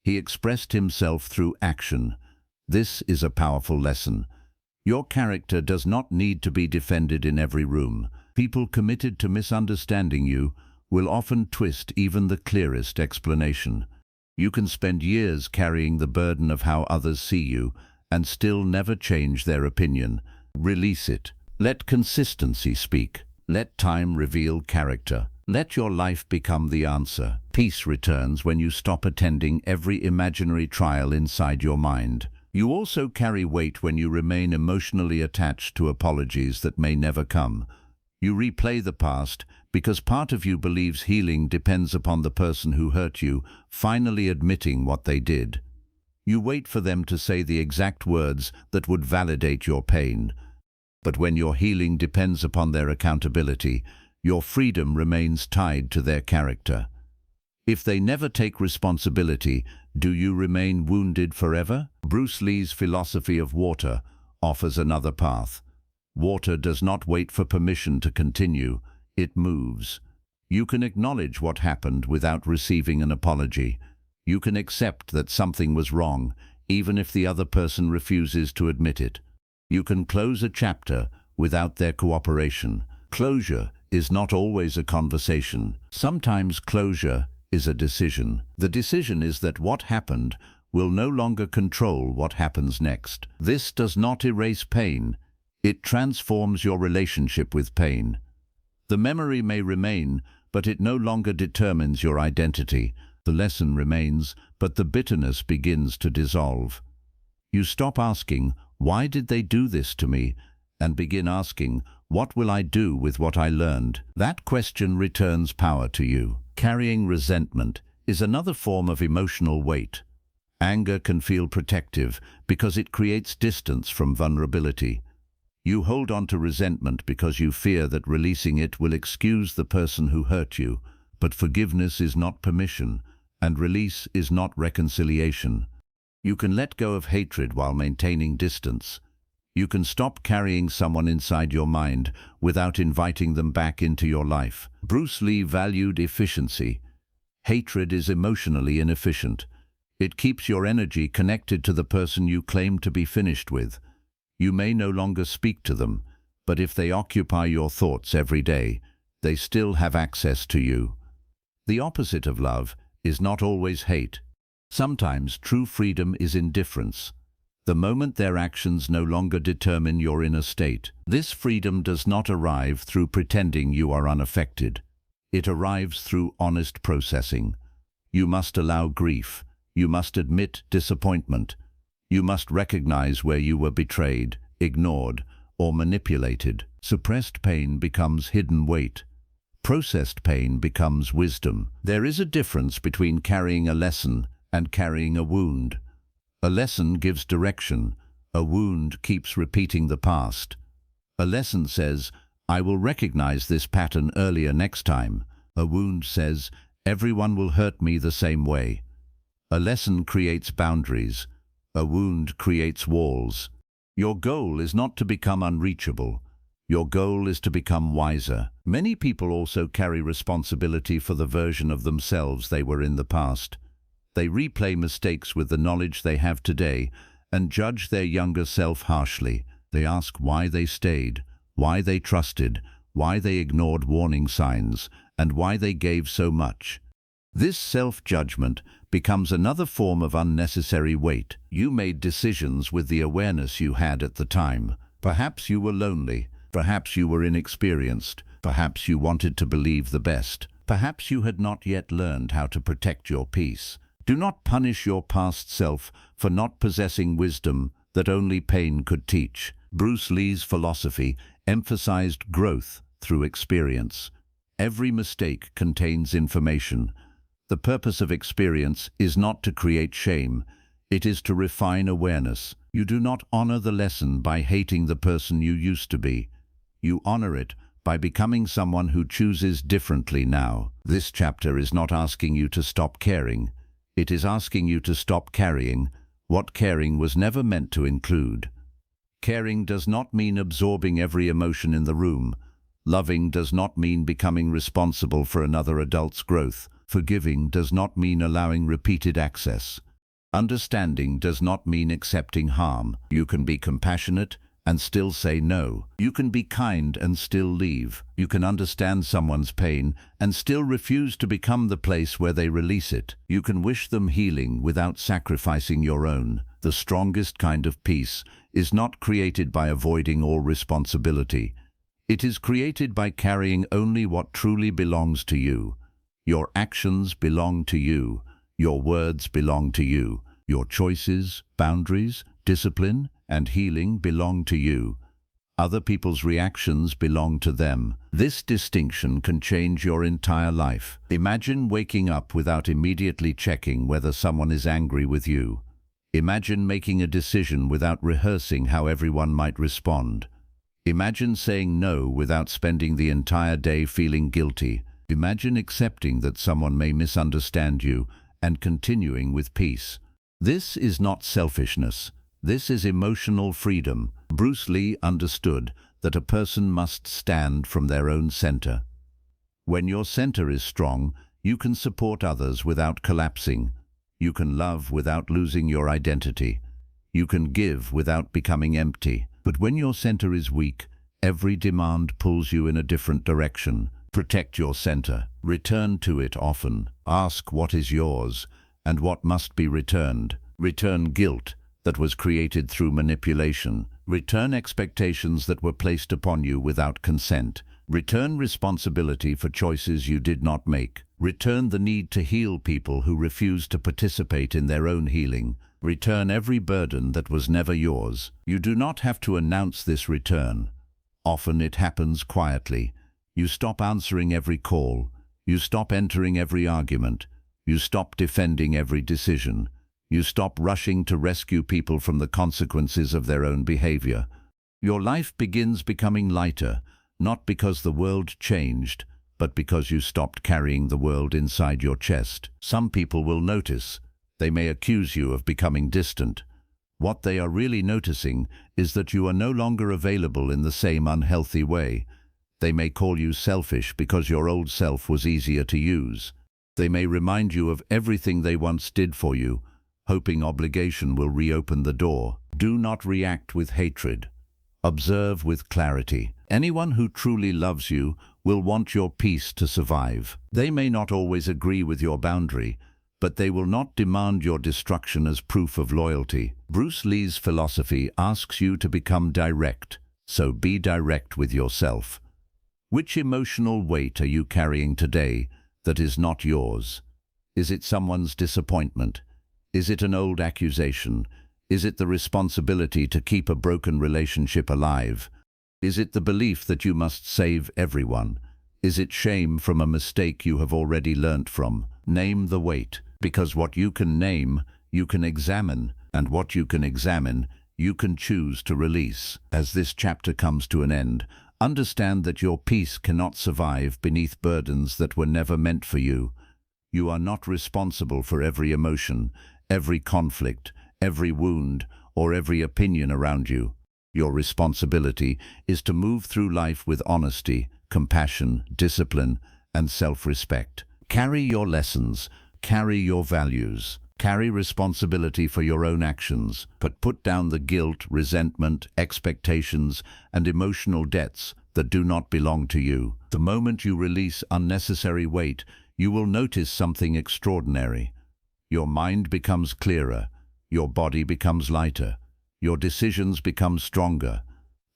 He expressed himself through action. This is a powerful lesson. Your character does not need to be defended in every room. People committed to misunderstanding you will often twist even the clearest explanation. You can spend years carrying the burden of how others see you and still never change their opinion. Release it. Let consistency speak. Let time reveal character. Let your life become the answer. Peace returns when you stop attending every imaginary trial inside your mind. You also carry weight when you remain emotionally attached to apologies that may never come. You replay the past because part of you believes healing depends upon the person who hurt you finally admitting what they did. You wait for them to say the exact words that would validate your pain. But when your healing depends upon their accountability, your freedom remains tied to their character. If they never take responsibility, do you remain wounded forever? Bruce Lee's philosophy of water offers another path. Water does not wait for permission to continue, it moves. You can acknowledge what happened without receiving an apology. You can accept that something was wrong, even if the other person refuses to admit it. You can close a chapter without their cooperation. Closure is not always a conversation. Sometimes closure is a decision. The decision is that what happened will no longer control what happens next. This does not erase pain. It transforms your relationship with pain. The memory may remain, but it no longer determines your identity. The lesson remains, but the bitterness begins to dissolve. You stop asking, "Why did they do this to me?" and begin asking, "What will I do with what I learned?" That question returns power to you. Carrying resentment is another form of emotional weight. Anger can feel protective because it creates distance from vulnerability. You hold on to resentment because you fear that releasing it will excuse the person who hurt you. But forgiveness is not permission, and release is not reconciliation. You can let go of hatred while maintaining distance. You can stop carrying someone inside your mind without inviting them back into your life. Bruce Lee valued efficiency. Hatred is emotionally inefficient. It keeps your energy connected to the person you claim to be finished with. You may no longer speak to them, but if they occupy your thoughts every day, they still have access to you. The opposite of love is not always hate. Sometimes true freedom is indifference. The moment their actions no longer determine your inner state. This freedom does not arrive through pretending you are unaffected. It arrives through honest processing. You must allow grief. You must admit disappointment. You must recognize where you were betrayed, ignored, or manipulated. Suppressed pain becomes hidden weight. Processed pain becomes wisdom. There is a difference between carrying a lesson and carrying a wound. A lesson gives direction. A wound keeps repeating the past. A lesson says, "I will recognize this pattern earlier next time." A wound says, "Everyone will hurt me the same way." A lesson creates boundaries. A wound creates walls. Your goal is not to become unreachable. Your goal is to become wiser. Many people also carry responsibility for the version of themselves they were in the past. They replay mistakes with the knowledge they have today and judge their younger self harshly. They ask why they stayed, why they trusted, why they ignored warning signs, and why they gave so much. This self-judgment becomes another form of unnecessary weight. You made decisions with the awareness you had at the time. Perhaps you were lonely. Perhaps you were inexperienced. Perhaps you wanted to believe the best. Perhaps you had not yet learned how to protect your peace. Do not punish your past self for not possessing wisdom that only pain could teach. Bruce Lee's philosophy emphasized growth through experience. Every mistake contains information. The purpose of experience is not to create shame. It is to refine awareness. You do not honor the lesson by hating the person you used to be. You honor it by becoming someone who chooses differently now. This chapter is not asking you to stop caring. It is asking you to stop carrying what caring was never meant to include. Caring does not mean absorbing every emotion in the room. Loving does not mean becoming responsible for another adult's growth. Forgiving does not mean allowing repeated access. Understanding does not mean accepting harm. You can be compassionate and still say no. You can be kind and still leave. You can understand someone's pain and still refuse to become the place where they release it. You can wish them healing without sacrificing your own. The strongest kind of peace is not created by avoiding all responsibility. It is created by carrying only what truly belongs to you. Your actions belong to you. Your words belong to you. Your choices, boundaries, discipline, and healing belong to you. Other people's reactions belong to them. This distinction can change your entire life. Imagine waking up without immediately checking whether someone is angry with you. Imagine making a decision without rehearsing how everyone might respond. Imagine saying no without spending the entire day feeling guilty. Imagine accepting that someone may misunderstand you and continuing with peace. This is not selfishness. This is emotional freedom. Bruce Lee understood that a person must stand from their own center. When your center is strong, you can support others without collapsing. You can love without losing your identity. You can give without becoming empty. But when your center is weak, every demand pulls you in a different direction. Protect your center. Return to it often. Ask what is yours and what must be returned. Return guilt that was created through manipulation. Return expectations that were placed upon you without consent. Return responsibility for choices you did not make. Return the need to heal people who refuse to participate in their own healing. Return every burden that was never yours. You do not have to announce this return. Often it happens quietly. You stop answering every call. You stop entering every argument. You stop defending every decision. You stop rushing to rescue people from the consequences of their own behavior. Your life begins becoming lighter, not because the world changed, but because you stopped carrying the world inside your chest. Some people will notice. They may accuse you of becoming distant. What they are really noticing is that you are no longer available in the same unhealthy way. They may call you selfish because your old self was easier to use. They may remind you of everything they once did for you, hoping obligation will reopen the door. Do not react with hatred. Observe with clarity. Anyone who truly loves you will want your peace to survive. They may not always agree with your boundary, but they will not demand your destruction as proof of loyalty. Bruce Lee's philosophy asks you to become direct, so be direct with yourself. Which emotional weight are you carrying today that is not yours? Is it someone's disappointment? Is it an old accusation? Is it the responsibility to keep a broken relationship alive? Is it the belief that you must save everyone? Is it shame from a mistake you have already learnt from? Name the weight, because what you can name, you can examine, and what you can examine, you can choose to release. As this chapter comes to an end, understand that your peace cannot survive beneath burdens that were never meant for you. You are not responsible for every emotion, every conflict, every wound, or every opinion around you. Your responsibility is to move through life with honesty, compassion, discipline, and self-respect. Carry your lessons, carry your values, carry responsibility for your own actions, but put down the guilt, resentment, expectations, and emotional debts that do not belong to you. The moment you release unnecessary weight, you will notice something extraordinary. Your mind becomes clearer, your body becomes lighter, your decisions become stronger.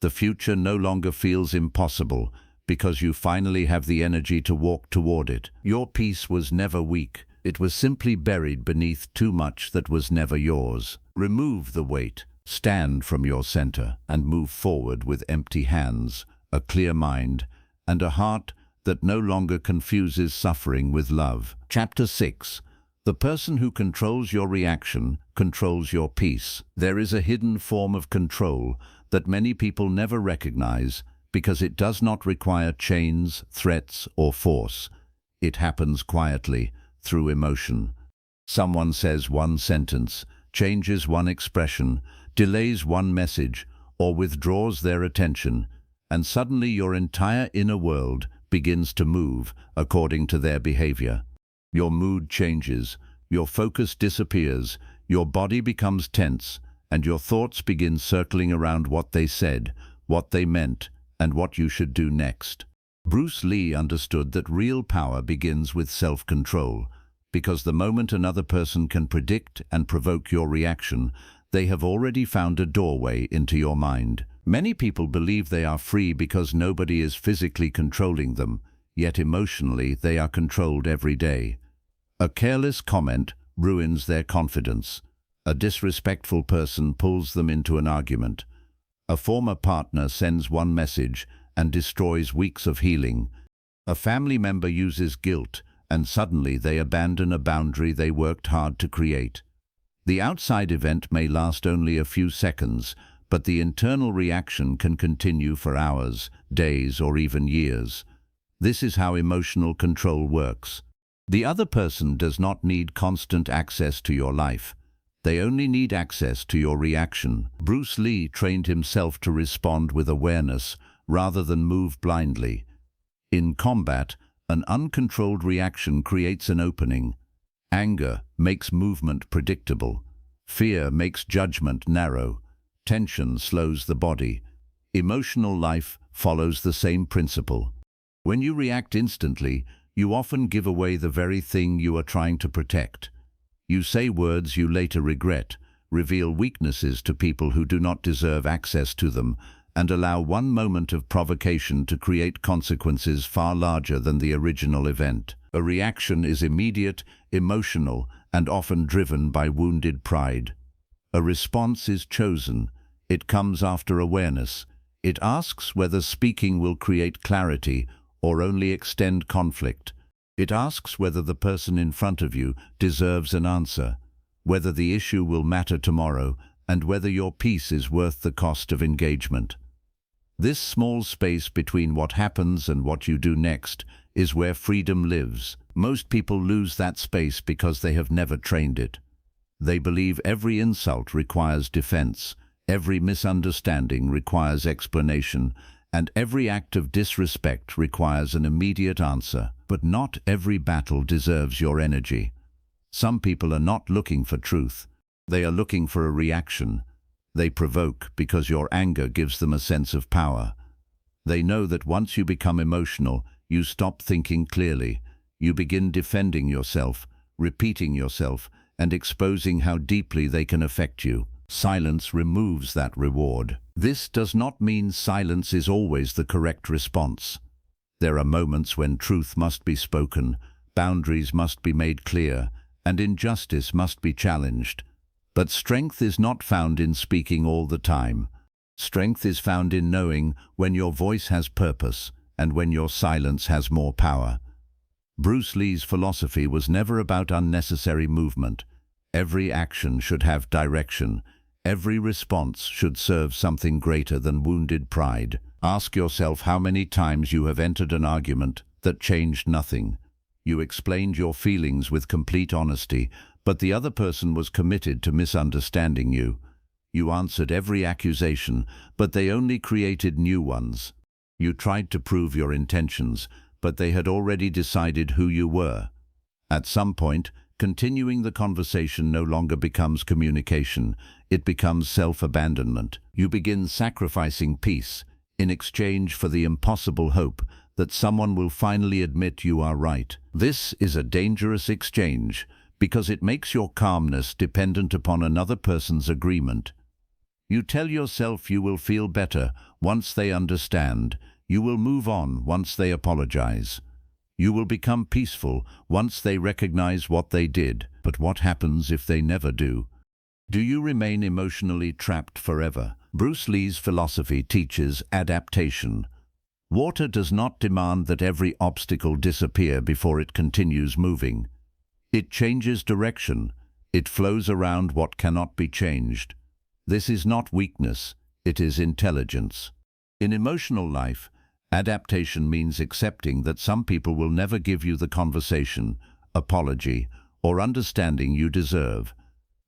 The future no longer feels impossible because you finally have the energy to walk toward it. Your peace was never weak. It was simply buried beneath too much that was never yours. Remove the weight, stand from your center, and move forward with empty hands, a clear mind, and a heart that no longer confuses suffering with love. Chapter 6. The person who controls your reaction controls your peace. There is a hidden form of control that many people never recognize because it does not require chains, threats, or force. It happens quietly, through emotion. Someone says one sentence, changes one expression, delays one message, or withdraws their attention, and suddenly your entire inner world begins to move according to their behavior. Your mood changes, your focus disappears, your body becomes tense, and your thoughts begin circling around what they said, what they meant, and what you should do next. Bruce Lee understood that real power begins with self-control, because the moment another person can predict and provoke your reaction, they have already found a doorway into your mind. Many people believe they are free because nobody is physically controlling them, yet emotionally they are controlled every day. A careless comment ruins their confidence. A disrespectful person pulls them into an argument. A former partner sends one message and destroys weeks of healing. A family member uses guilt, and suddenly they abandon a boundary they worked hard to create. The outside event may last only a few seconds, but the internal reaction can continue for hours, days, or even years. This is how emotional control works. The other person does not need constant access to your life. They only need access to your reaction. Bruce Lee trained himself to respond with awareness rather than move blindly. In combat, an uncontrolled reaction creates an opening. Anger makes movement predictable. Fear makes judgment narrow. Tension slows the body. Emotional life follows the same principle. When you react instantly, you often give away the very thing you are trying to protect. You say words you later regret, reveal weaknesses to people who do not deserve access to them, and allow one moment of provocation to create consequences far larger than the original event. A reaction is immediate, emotional, and often driven by wounded pride. A response is chosen. It comes after awareness. It asks whether speaking will create clarity or only extend conflict. It asks whether the person in front of you deserves an answer, whether the issue will matter tomorrow, and whether your peace is worth the cost of engagement. This small space between what happens and what you do next is where freedom lives. Most people lose that space because they have never trained it. They believe every insult requires defense, every misunderstanding requires explanation, and every act of disrespect requires an immediate answer. But not every battle deserves your energy. Some people are not looking for truth. They are looking for a reaction. They provoke because your anger gives them a sense of power. They know that once you become emotional, you stop thinking clearly. You begin defending yourself, repeating yourself, and exposing how deeply they can affect you. Silence removes that reward. This does not mean silence is always the correct response. There are moments when truth must be spoken, boundaries must be made clear, and injustice must be challenged. But strength is not found in speaking all the time. Strength is found in knowing when your voice has purpose and when your silence has more power. Bruce Lee's philosophy was never about unnecessary movement. Every action should have direction. Every response should serve something greater than wounded pride. Ask yourself how many times you have entered an argument that changed nothing. You explained your feelings with complete honesty, but the other person was committed to misunderstanding you. You answered every accusation, but they only created new ones. You tried to prove your intentions, but they had already decided who you were. At some point, continuing the conversation no longer becomes communication. It becomes self-abandonment. You begin sacrificing peace in exchange for the impossible hope that someone will finally admit you are right. This is a dangerous exchange because it makes your calmness dependent upon another person's agreement. You tell yourself you will feel better once they understand. You will move on once they apologize. You will become peaceful once they recognize what they did. But what happens if they never do? Do you remain emotionally trapped forever? Bruce Lee's philosophy teaches adaptation. Water does not demand that every obstacle disappear before it continues moving. It changes direction. It flows around what cannot be changed. This is not weakness, it is intelligence. In emotional life, adaptation means accepting that some people will never give you the conversation, apology, or understanding you deserve.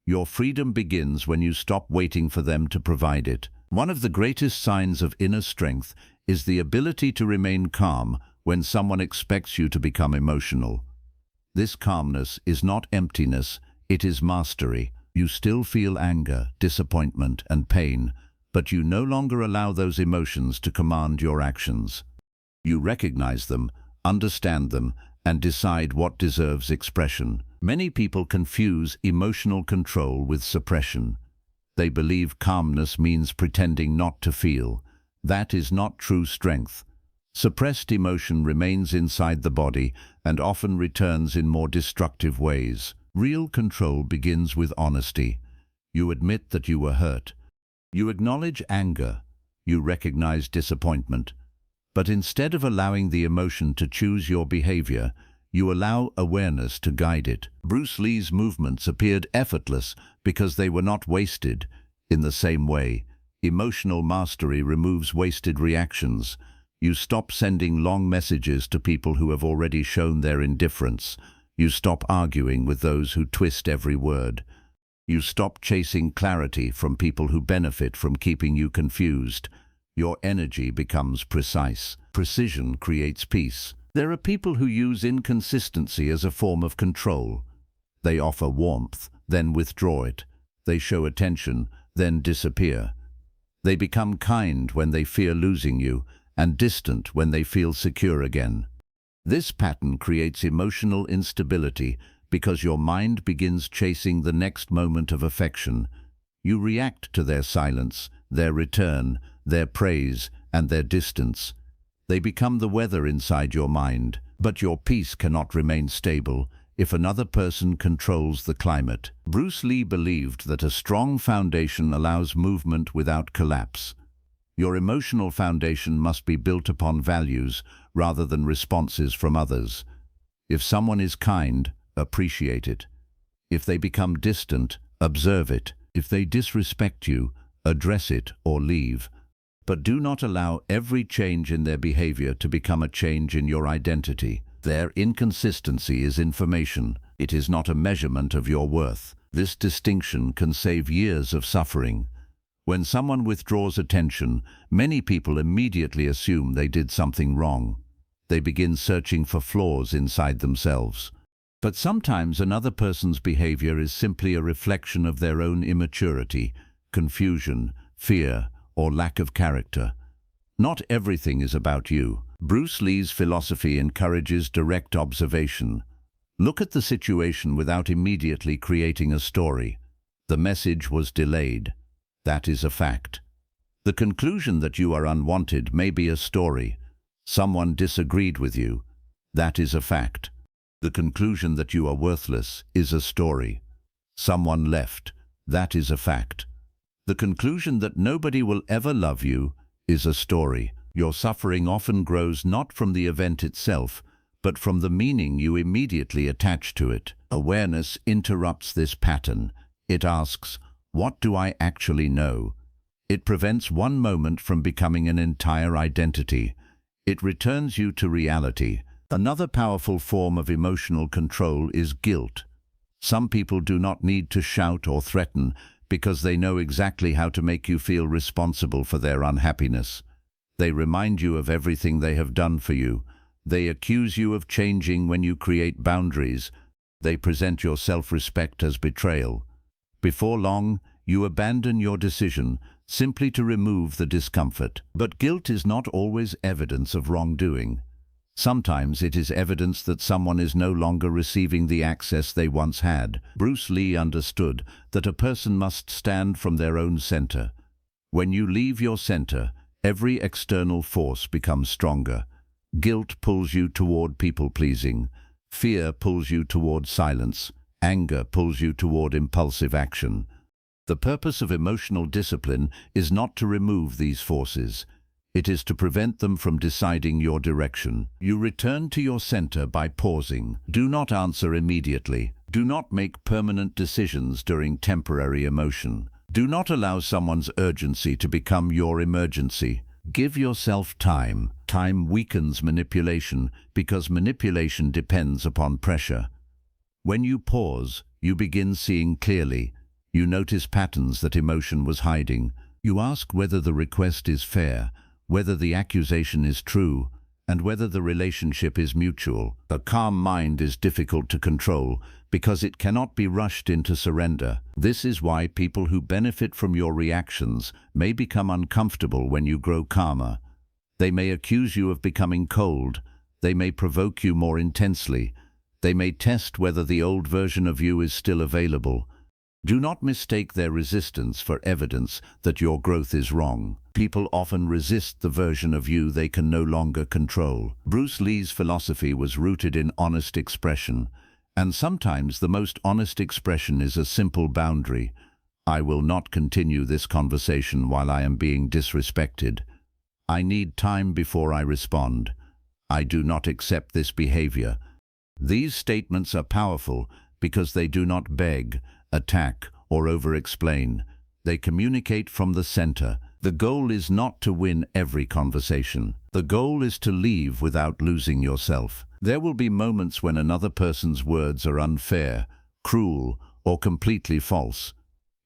Your freedom begins when you stop waiting for them to provide it. One of the greatest signs of inner strength is the ability to remain calm when someone expects you to become emotional. This calmness is not emptiness, it is mastery. You still feel anger, disappointment, and pain, but you no longer allow those emotions to command your actions. You recognize them, understand them, and decide what deserves expression. Many people confuse emotional control with suppression. They believe calmness means pretending not to feel. That is not true strength. Suppressed emotion remains inside the body and often returns in more destructive ways. Real control begins with honesty. You admit that you were hurt. You acknowledge anger. You recognize disappointment. But instead of allowing the emotion to choose your behavior, you allow awareness to guide it. Bruce Lee's movements appeared effortless because they were not wasted. In the same way, emotional mastery removes wasted reactions. You stop sending long messages to people who have already shown their indifference. You stop arguing with those who twist every word. You stop chasing clarity from people who benefit from keeping you confused. Your energy becomes precise. Precision creates peace. There are people who use inconsistency as a form of control. They offer warmth, then withdraw it. They show attention, then disappear. They become kind when they fear losing you, and distant when they feel secure again. This pattern creates emotional instability because your mind begins chasing the next moment of affection. You react to their silence, their return, their praise, and their distance. They become the weather inside your mind, but your peace cannot remain stable if another person controls the climate. Bruce Lee believed that a strong foundation allows movement without collapse. Your emotional foundation must be built upon values rather than responses from others. If someone is kind, appreciate it. If they become distant, observe it. If they disrespect you, address it or leave. But do not allow every change in their behavior to become a change in your identity. Their inconsistency is information. It is not a measurement of your worth. This distinction can save years of suffering. When someone withdraws attention, many people immediately assume they did something wrong. They begin searching for flaws inside themselves. But sometimes another person's behavior is simply a reflection of their own immaturity, confusion, fear, or lack of character. Not everything is about you. Bruce Lee's philosophy encourages direct observation. Look at the situation without immediately creating a story. The message was delayed. That is a fact. The conclusion that you are unwanted may be a story. Someone disagreed with you. That is a fact. The conclusion that you are worthless is a story. Someone left. That is a fact. The conclusion that nobody will ever love you is a story. Your suffering often grows not from the event itself, but from the meaning you immediately attach to it. Awareness interrupts this pattern. It asks, what do I actually know? It prevents one moment from becoming an entire identity. It returns you to reality. Another powerful form of emotional control is guilt. Some people do not need to shout or threaten because they know exactly how to make you feel responsible for their unhappiness. They remind you of everything they have done for you. They accuse you of changing when you create boundaries. They present your self-respect as betrayal. Before long, you abandon your decision simply to remove the discomfort. But guilt is not always evidence of wrongdoing. Sometimes it is evidence that someone is no longer receiving the access they once had. Bruce Lee understood that a person must stand from their own center. When you leave your center, every external force becomes stronger. Guilt pulls you toward people-pleasing. Fear pulls you toward silence. Anger pulls you toward impulsive action. The purpose of emotional discipline is not to remove these forces. It is to prevent them from deciding your direction. You return to your center by pausing. Do not answer immediately. Do not make permanent decisions during temporary emotion. Do not allow someone's urgency to become your emergency. Give yourself time. Time weakens manipulation because manipulation depends upon pressure. When you pause, you begin seeing clearly. You notice patterns that emotion was hiding. You ask whether the request is fair, whether the accusation is true, and whether the relationship is mutual. A calm mind is difficult to control because it cannot be rushed into surrender. This is why people who benefit from your reactions may become uncomfortable when you grow calmer. They may accuse you of becoming cold. They may provoke you more intensely. They may test whether the old version of you is still available. Do not mistake their resistance for evidence that your growth is wrong. People often resist the version of you they can no longer control. Bruce Lee's philosophy was rooted in honest expression, and sometimes the most honest expression is a simple boundary. I will not continue this conversation while I am being disrespected. I need time before I respond. I do not accept this behavior. These statements are powerful because they do not beg, attack, or over-explain. They communicate from the center. The goal is not to win every conversation. The goal is to leave without losing yourself. There will be moments when another person's words are unfair, cruel, or completely false.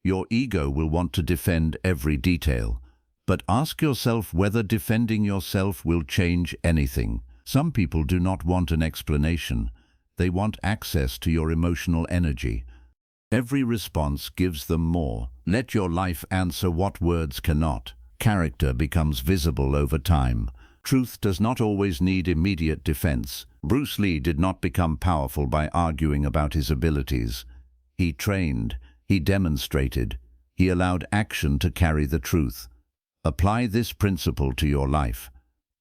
Your ego will want to defend every detail. But ask yourself whether defending yourself will change anything. Some people do not want an explanation. They want access to your emotional energy. Every response gives them more. Let your life answer what words cannot. Character becomes visible over time. Truth does not always need immediate defense. Bruce Lee did not become powerful by arguing about his abilities. He trained, he demonstrated, he allowed action to carry the truth. Apply this principle to your life.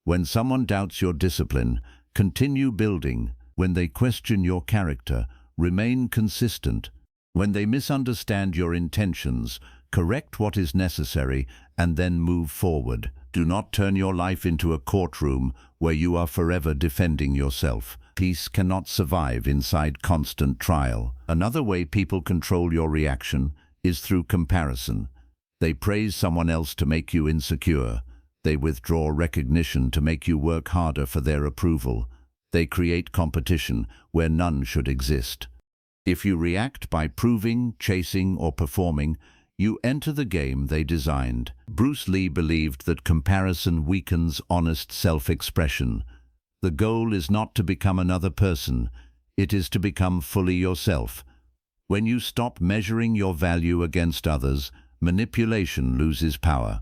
When someone doubts your discipline, continue building. When they question your character, remain consistent. When they misunderstand your intentions, correct what is necessary and then move forward. Do not turn your life into a courtroom where you are forever defending yourself. Peace cannot survive inside constant trial. Another way people control your reaction is through comparison. They praise someone else to make you insecure. They withdraw recognition to make you work harder for their approval. They create competition where none should exist. If you react by proving, chasing, or performing, you enter the game they designed. Bruce Lee believed that comparison weakens honest self-expression. The goal is not to become another person, it is to become fully yourself. When you stop measuring your value against others, manipulation loses power.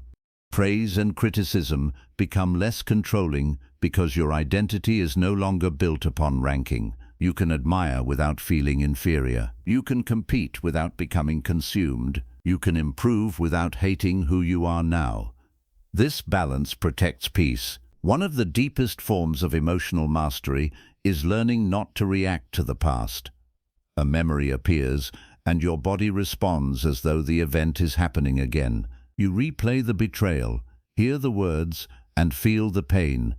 Praise and criticism become less controlling because your identity is no longer built upon ranking. You can admire without feeling inferior. You can compete without becoming consumed. You can improve without hating who you are now. This balance protects peace. One of the deepest forms of emotional mastery is learning not to react to the past. A memory appears, and your body responds as though the event is happening again. You replay the betrayal, hear the words, and feel the pain.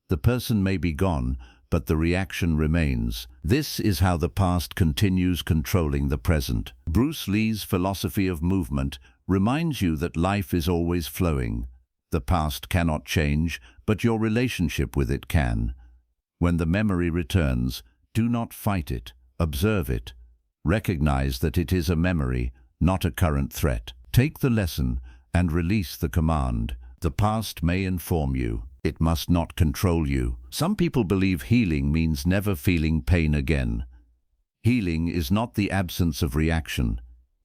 The person may be gone, but the reaction remains. This is how the past continues controlling the present. Bruce Lee's philosophy of movement reminds you that life is always flowing. The past cannot change, but your relationship with it can. When the memory returns, do not fight it, observe it. Recognize that it is a memory, not a current threat. Take the lesson and release the command. The past may inform you. It must not control you. Some people believe healing means never feeling pain again. Healing is not the absence of reaction.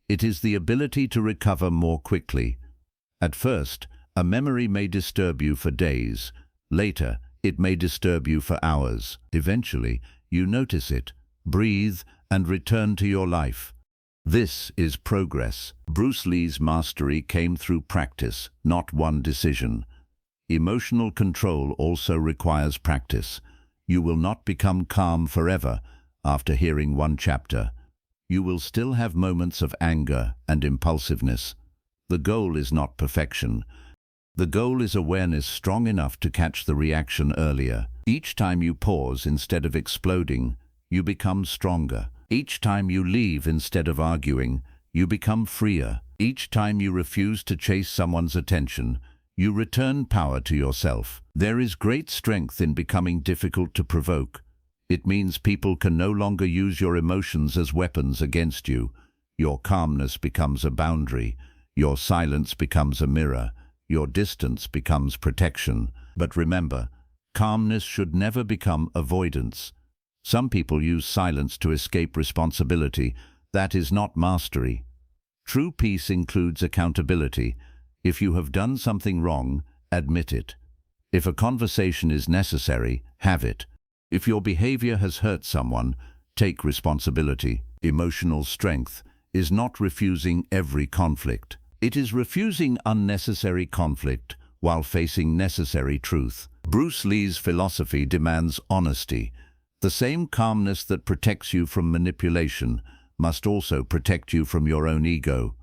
It is the ability to recover more quickly. At first, a memory may disturb you for days. Later, it may disturb you for hours. Eventually, you notice it, breathe, and return to your life. This is progress. Bruce Lee's mastery came through practice, not one decision. Emotional control also requires practice. You will not become calm forever after hearing one chapter. You will still have moments of anger and impulsiveness. The goal is not perfection. The goal is awareness strong enough to catch the reaction earlier. Each time you pause instead of exploding, you become stronger. Each time you leave instead of arguing, you become freer. Each time you refuse to chase someone's attention, you return power to yourself. There is great strength in becoming difficult to provoke. It means people can no longer use your emotions as weapons against you. Your calmness becomes a boundary. Your silence becomes a mirror. Your distance becomes protection. But remember, calmness should never become avoidance. Some people use silence to escape responsibility. That is not mastery. True peace includes accountability. If you have done something wrong, admit it. If a conversation is necessary, have it. If your behavior has hurt someone, take responsibility. Emotional strength is not refusing every conflict. It is refusing unnecessary conflict while facing necessary truth. Bruce Lee's philosophy demands honesty. The same calmness that protects you from manipulation must also protect you from your own ego.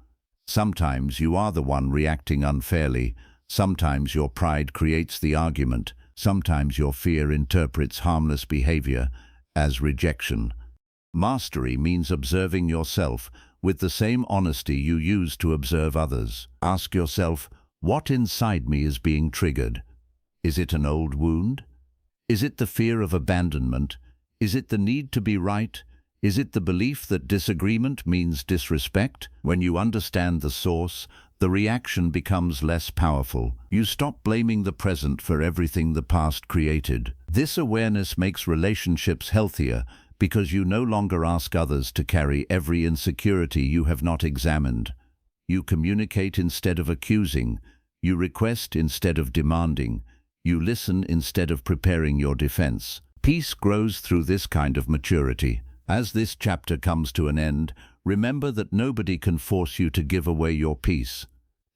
Sometimes you are the one reacting unfairly. Sometimes your pride creates the argument. Sometimes your fear interprets harmless behavior as rejection. Mastery means observing yourself with the same honesty you use to observe others. Ask yourself, what inside me is being triggered? Is it an old wound? Is it the fear of abandonment? Is it the need to be right? Is it the belief that disagreement means disrespect? When you understand the source, the reaction becomes less powerful. You stop blaming the present for everything the past created. This awareness makes relationships healthier because you no longer ask others to carry every insecurity you have not examined. You communicate instead of accusing. You request instead of demanding. You listen instead of preparing your defense. Peace grows through this kind of maturity. As this chapter comes to an end, remember that nobody can force you to give away your peace.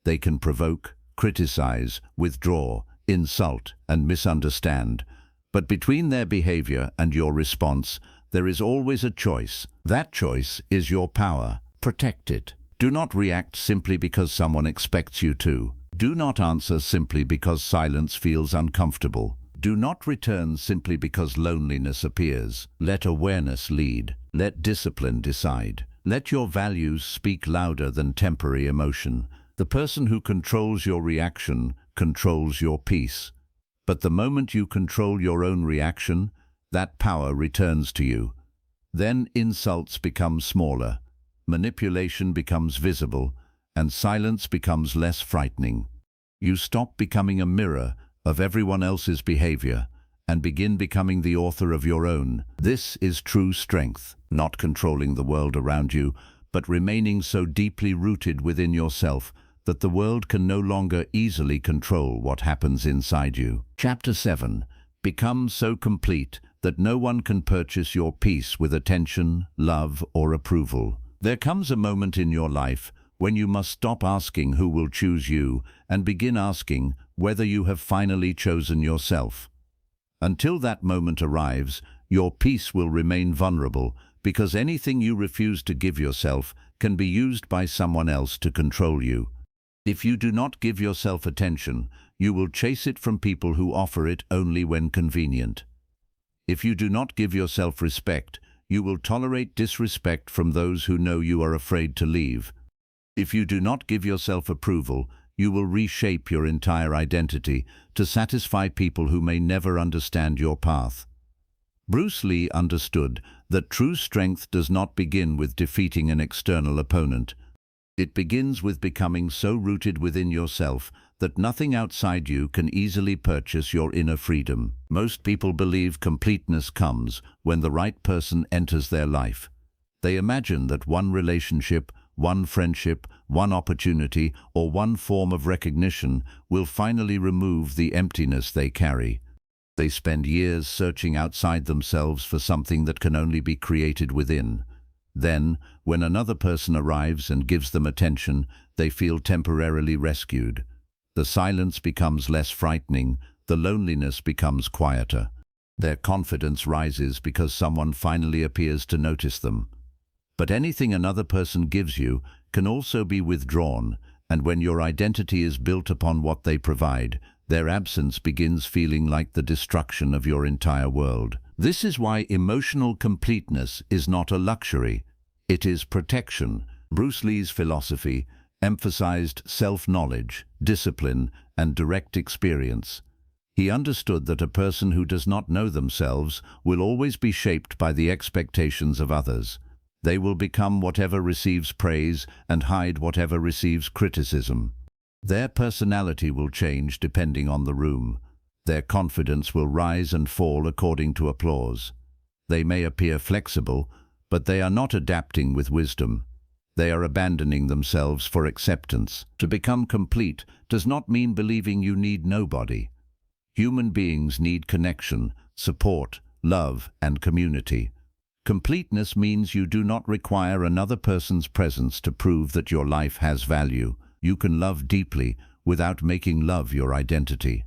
They can provoke, criticize, withdraw, insult, and misunderstand. But between their behavior and your response, there is always a choice. That choice is your power. Protect it. Do not react simply because someone expects you to. Do not answer simply because silence feels uncomfortable. Do not return simply because loneliness appears. Let awareness lead. Let discipline decide. Let your values speak louder than temporary emotion. The person who controls your reaction controls your peace. But the moment you control your own reaction, that power returns to you. Then insults become smaller, manipulation becomes visible, and silence becomes less frightening. You stop becoming a mirror of everyone else's behavior and begin becoming the author of your own. This is true strength, not controlling the world around you, but remaining so deeply rooted within yourself that the world can no longer easily control what happens inside you. Chapter 7. Become so complete that no one can purchase your peace with attention, love, or approval. There comes a moment in your life when you must stop asking who will choose you and begin asking whether you have finally chosen yourself. Until that moment arrives, your peace will remain vulnerable because anything you refuse to give yourself can be used by someone else to control you. If you do not give yourself attention, you will chase it from people who offer it only when convenient. If you do not give yourself respect, you will tolerate disrespect from those who know you are afraid to leave. If you do not give yourself approval, you will reshape your entire identity to satisfy people who may never understand your path. Bruce Lee understood that true strength does not begin with defeating an external opponent. It begins with becoming so rooted within yourself that nothing outside you can easily purchase your inner freedom. Most people believe completeness comes when the right person enters their life. They imagine that one relationship, one friendship, one opportunity, or one form of recognition will finally remove the emptiness they carry. They spend years searching outside themselves for something that can only be created within. Then, when another person arrives and gives them attention, they feel temporarily rescued. The silence becomes less frightening, the loneliness becomes quieter. Their confidence rises because someone finally appears to notice them. But anything another person gives you can also be withdrawn, and when your identity is built upon what they provide, their absence begins feeling like the destruction of your entire world. This is why emotional completeness is not a luxury. It is protection. Bruce Lee's philosophy emphasized self-knowledge, discipline, and direct experience. He understood that a person who does not know themselves will always be shaped by the expectations of others. They will become whatever receives praise and hide whatever receives criticism. Their personality will change depending on the room. Their confidence will rise and fall according to applause. They may appear flexible, but they are not adapting with wisdom. They are abandoning themselves for acceptance. To become complete does not mean believing you need nobody. Human beings need connection, support, love, and community. Completeness means you do not require another person's presence to prove that your life has value. You can love deeply without making love your identity.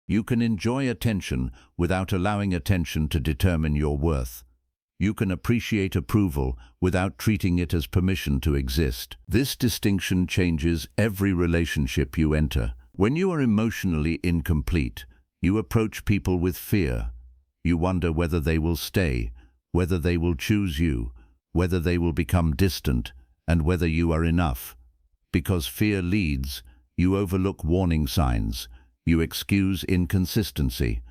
You can enjoy attention without allowing attention to determine your worth. You can appreciate approval without treating it as permission to exist. This distinction changes every relationship you enter. When you are emotionally incomplete, you approach people with fear. You wonder whether they will stay, whether they will choose you, whether they will become distant, and whether you are enough. Because fear leads, you overlook warning signs. You excuse inconsistency.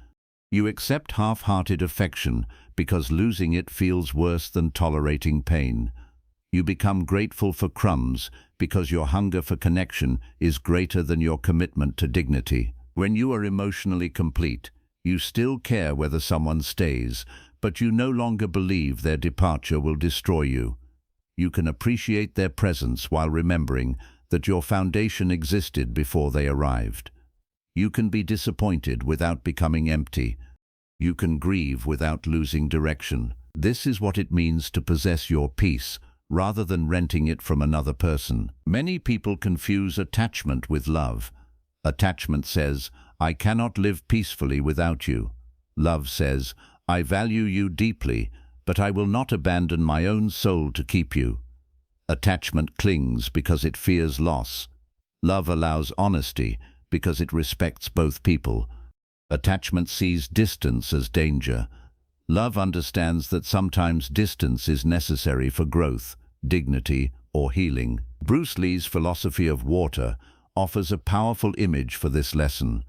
You accept half-hearted affection because losing it feels worse than tolerating pain. You become grateful for crumbs because your hunger for connection is greater than your commitment to dignity. When you are emotionally complete, you still care whether someone stays, but you no longer believe their departure will destroy you. You can appreciate their presence while remembering that your foundation existed before they arrived. You can be disappointed without becoming empty. You can grieve without losing direction. This is what it means to possess your peace, rather than renting it from another person. Many people confuse attachment with love. Attachment says, "I cannot live peacefully without you." Love says, "I value you deeply, but I will not abandon my own soul to keep you." Attachment clings because it fears loss. Love allows honesty because it respects both people. Attachment sees distance as danger. Love understands that sometimes distance is necessary for growth, dignity, or healing. Bruce Lee's philosophy of water offers a powerful image for this lesson.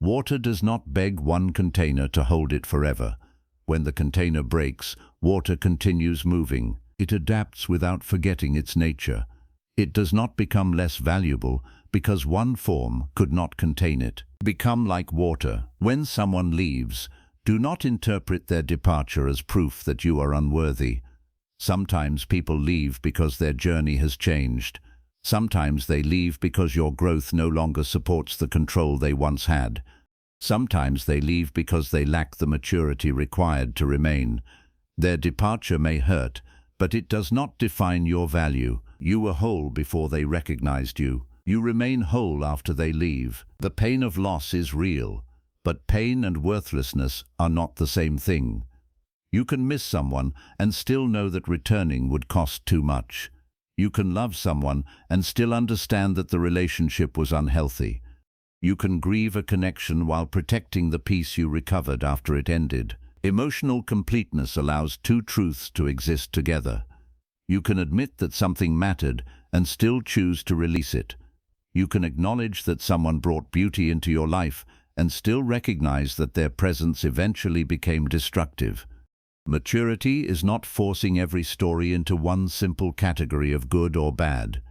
Water does not beg one container to hold it forever. When the container breaks, water continues moving. It adapts without forgetting its nature. It does not become less valuable because one form could not contain it. Become like water. When someone leaves, do not interpret their departure as proof that you are unworthy. Sometimes people leave because their journey has changed. Sometimes they leave because your growth no longer supports the control they once had. Sometimes they leave because they lack the maturity required to remain. Their departure may hurt, but it does not define your value. You were whole before they recognized you. You remain whole after they leave. The pain of loss is real, but pain and worthlessness are not the same thing. You can miss someone and still know that returning would cost too much. You can love someone and still understand that the relationship was unhealthy. You can grieve a connection while protecting the peace you recovered after it ended. Emotional completeness allows two truths to exist together. You can admit that something mattered and still choose to release it. You can acknowledge that someone brought beauty into your life and still recognize that their presence eventually became destructive. Maturity is not forcing every story into one simple category of good or bad.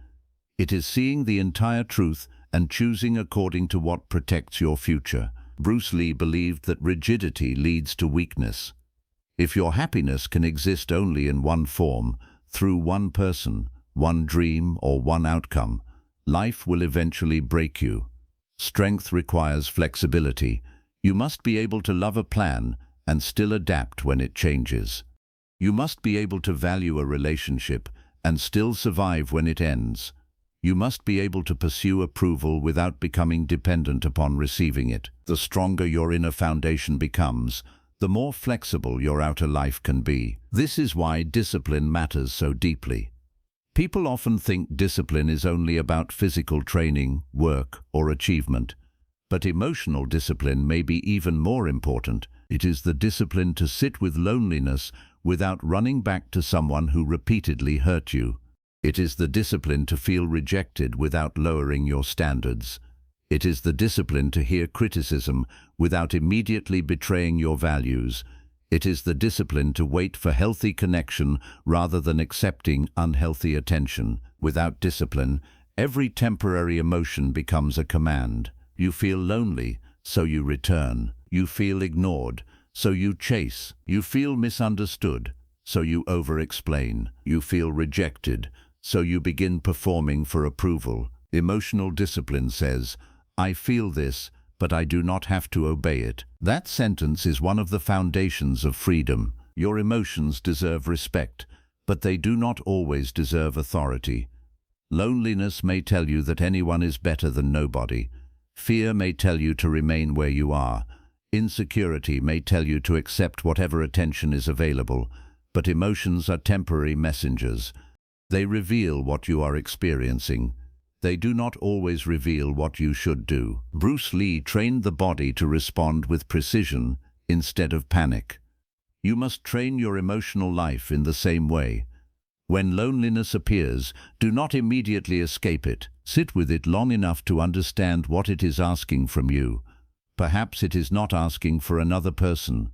It is seeing the entire truth and choosing according to what protects your future. Bruce Lee believed that rigidity leads to weakness. If your happiness can exist only in one form, through one person, one dream, or one outcome, life will eventually break you. Strength requires flexibility. You must be able to love a plan and still adapt when it changes. You must be able to value a relationship and still survive when it ends. You must be able to pursue approval without becoming dependent upon receiving it. The stronger your inner foundation becomes, the more flexible your outer life can be. This is why discipline matters so deeply. People often think discipline is only about physical training, work, or achievement. But emotional discipline may be even more important. It is the discipline to sit with loneliness without running back to someone who repeatedly hurt you. It is the discipline to feel rejected without lowering your standards. It is the discipline to hear criticism without immediately betraying your values. It is the discipline to wait for healthy connection rather than accepting unhealthy attention. Without discipline, every temporary emotion becomes a command. You feel lonely, so you return. You feel ignored, so you chase. You feel misunderstood, so you over-explain. You feel rejected, so you begin performing for approval. Emotional discipline says, "I feel this, but I do not have to obey it." That sentence is one of the foundations of freedom. Your emotions deserve respect, but they do not always deserve authority. Loneliness may tell you that anyone is better than nobody. Fear may tell you to remain where you are. Insecurity may tell you to accept whatever attention is available, but emotions are temporary messengers. They reveal what you are experiencing. They do not always reveal what you should do. Bruce Lee trained the body to respond with precision instead of panic. You must train your emotional life in the same way. When loneliness appears, do not immediately escape it. Sit with it long enough to understand what it is asking from you. Perhaps it is not asking for another person.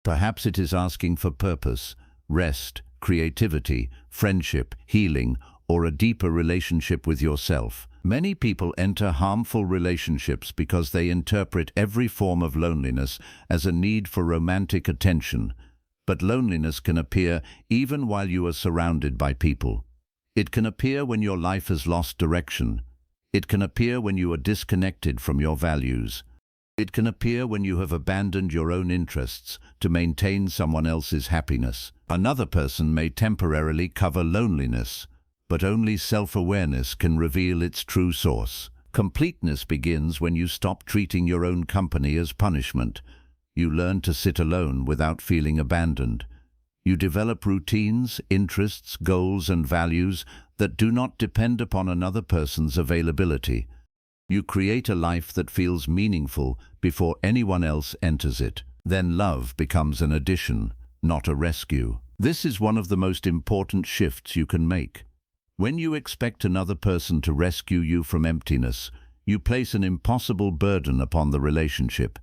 Perhaps it is asking for purpose, rest, creativity, friendship, healing, or a deeper relationship with yourself. Many people enter harmful relationships because they interpret every form of loneliness as a need for romantic attention. But loneliness can appear even while you are surrounded by people. It can appear when your life has lost direction. It can appear when you are disconnected from your values. It can appear when you have abandoned your own interests to maintain someone else's happiness. Another person may temporarily cover loneliness, but only self-awareness can reveal its true source. Completeness begins when you stop treating your own company as punishment. You learn to sit alone without feeling abandoned. You develop routines, interests, goals, and values that do not depend upon another person's availability. You create a life that feels meaningful before anyone else enters it. Then love becomes an addition, not a rescue. This is one of the most important shifts you can make. When you expect another person to rescue you from emptiness, you place an impossible burden upon the relationship.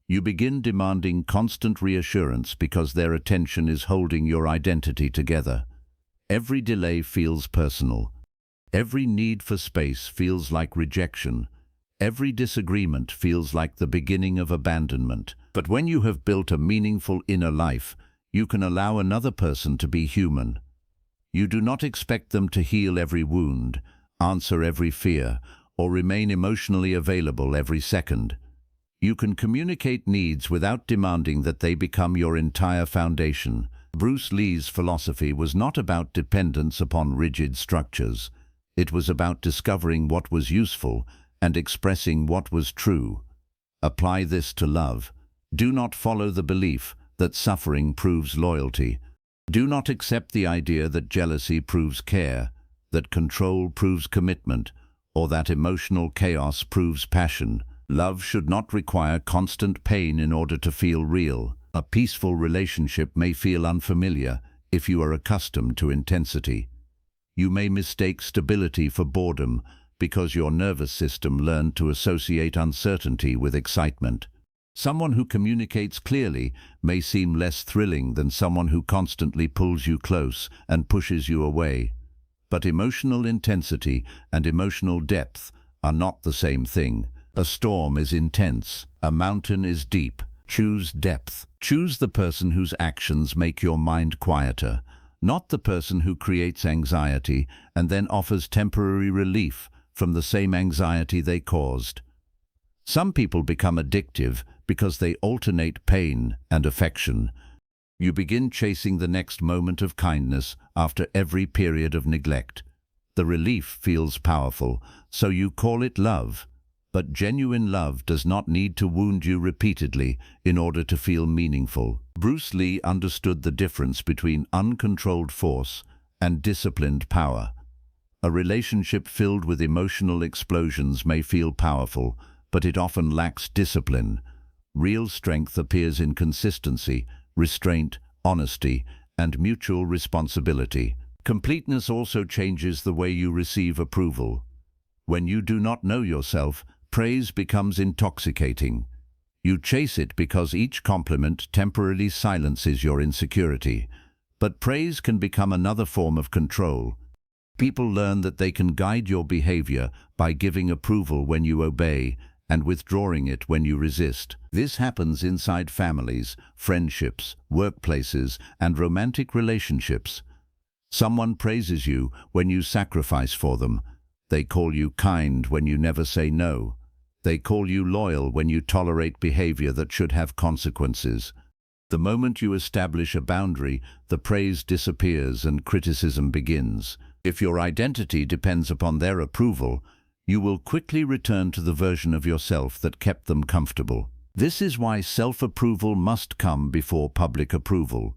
You begin demanding constant reassurance because their attention is holding your identity together. Every delay feels personal. Every need for space feels like rejection. Every disagreement feels like the beginning of abandonment. But when you have built a meaningful inner life, you can allow another person to be human. You do not expect them to heal every wound, answer every fear, or remain emotionally available every second. You can communicate needs without demanding that they become your entire foundation. Bruce Lee's philosophy was not about dependence upon rigid structures. It was about discovering what was useful and expressing what was true. Apply this to love. Do not follow the belief that suffering proves loyalty. Do not accept the idea that jealousy proves care, that control proves commitment, or that emotional chaos proves passion. Love should not require constant pain in order to feel real. A peaceful relationship may feel unfamiliar if you are accustomed to intensity. You may mistake stability for boredom because your nervous system learned to associate uncertainty with excitement. Someone who communicates clearly may seem less thrilling than someone who constantly pulls you close and pushes you away. But emotional intensity and emotional depth are not the same thing. A storm is intense. A mountain is deep. Choose depth. Choose the person whose actions make your mind quieter, not the person who creates anxiety and then offers temporary relief from the same anxiety they caused. Some people become addictive because they alternate pain and affection. You begin chasing the next moment of kindness after every period of neglect. The relief feels powerful, so you call it love. But genuine love does not need to wound you repeatedly in order to feel meaningful. Bruce Lee understood the difference between uncontrolled force and disciplined power. A relationship filled with emotional explosions may feel powerful, but it often lacks discipline. Real strength appears in consistency, restraint, honesty, and mutual responsibility. Completeness also changes the way you receive approval. When you do not know yourself, praise becomes intoxicating. You chase it because each compliment temporarily silences your insecurity. But praise can become another form of control. People learn that they can guide your behavior by giving approval when you obey and withdrawing it when you resist. This happens inside families, friendships, workplaces, and romantic relationships. Someone praises you when you sacrifice for them. They call you kind when you never say no. They call you loyal when you tolerate behavior that should have consequences. The moment you establish a boundary, the praise disappears and criticism begins. If your identity depends upon their approval, you will quickly return to the version of yourself that kept them comfortable. This is why self-approval must come before public approval.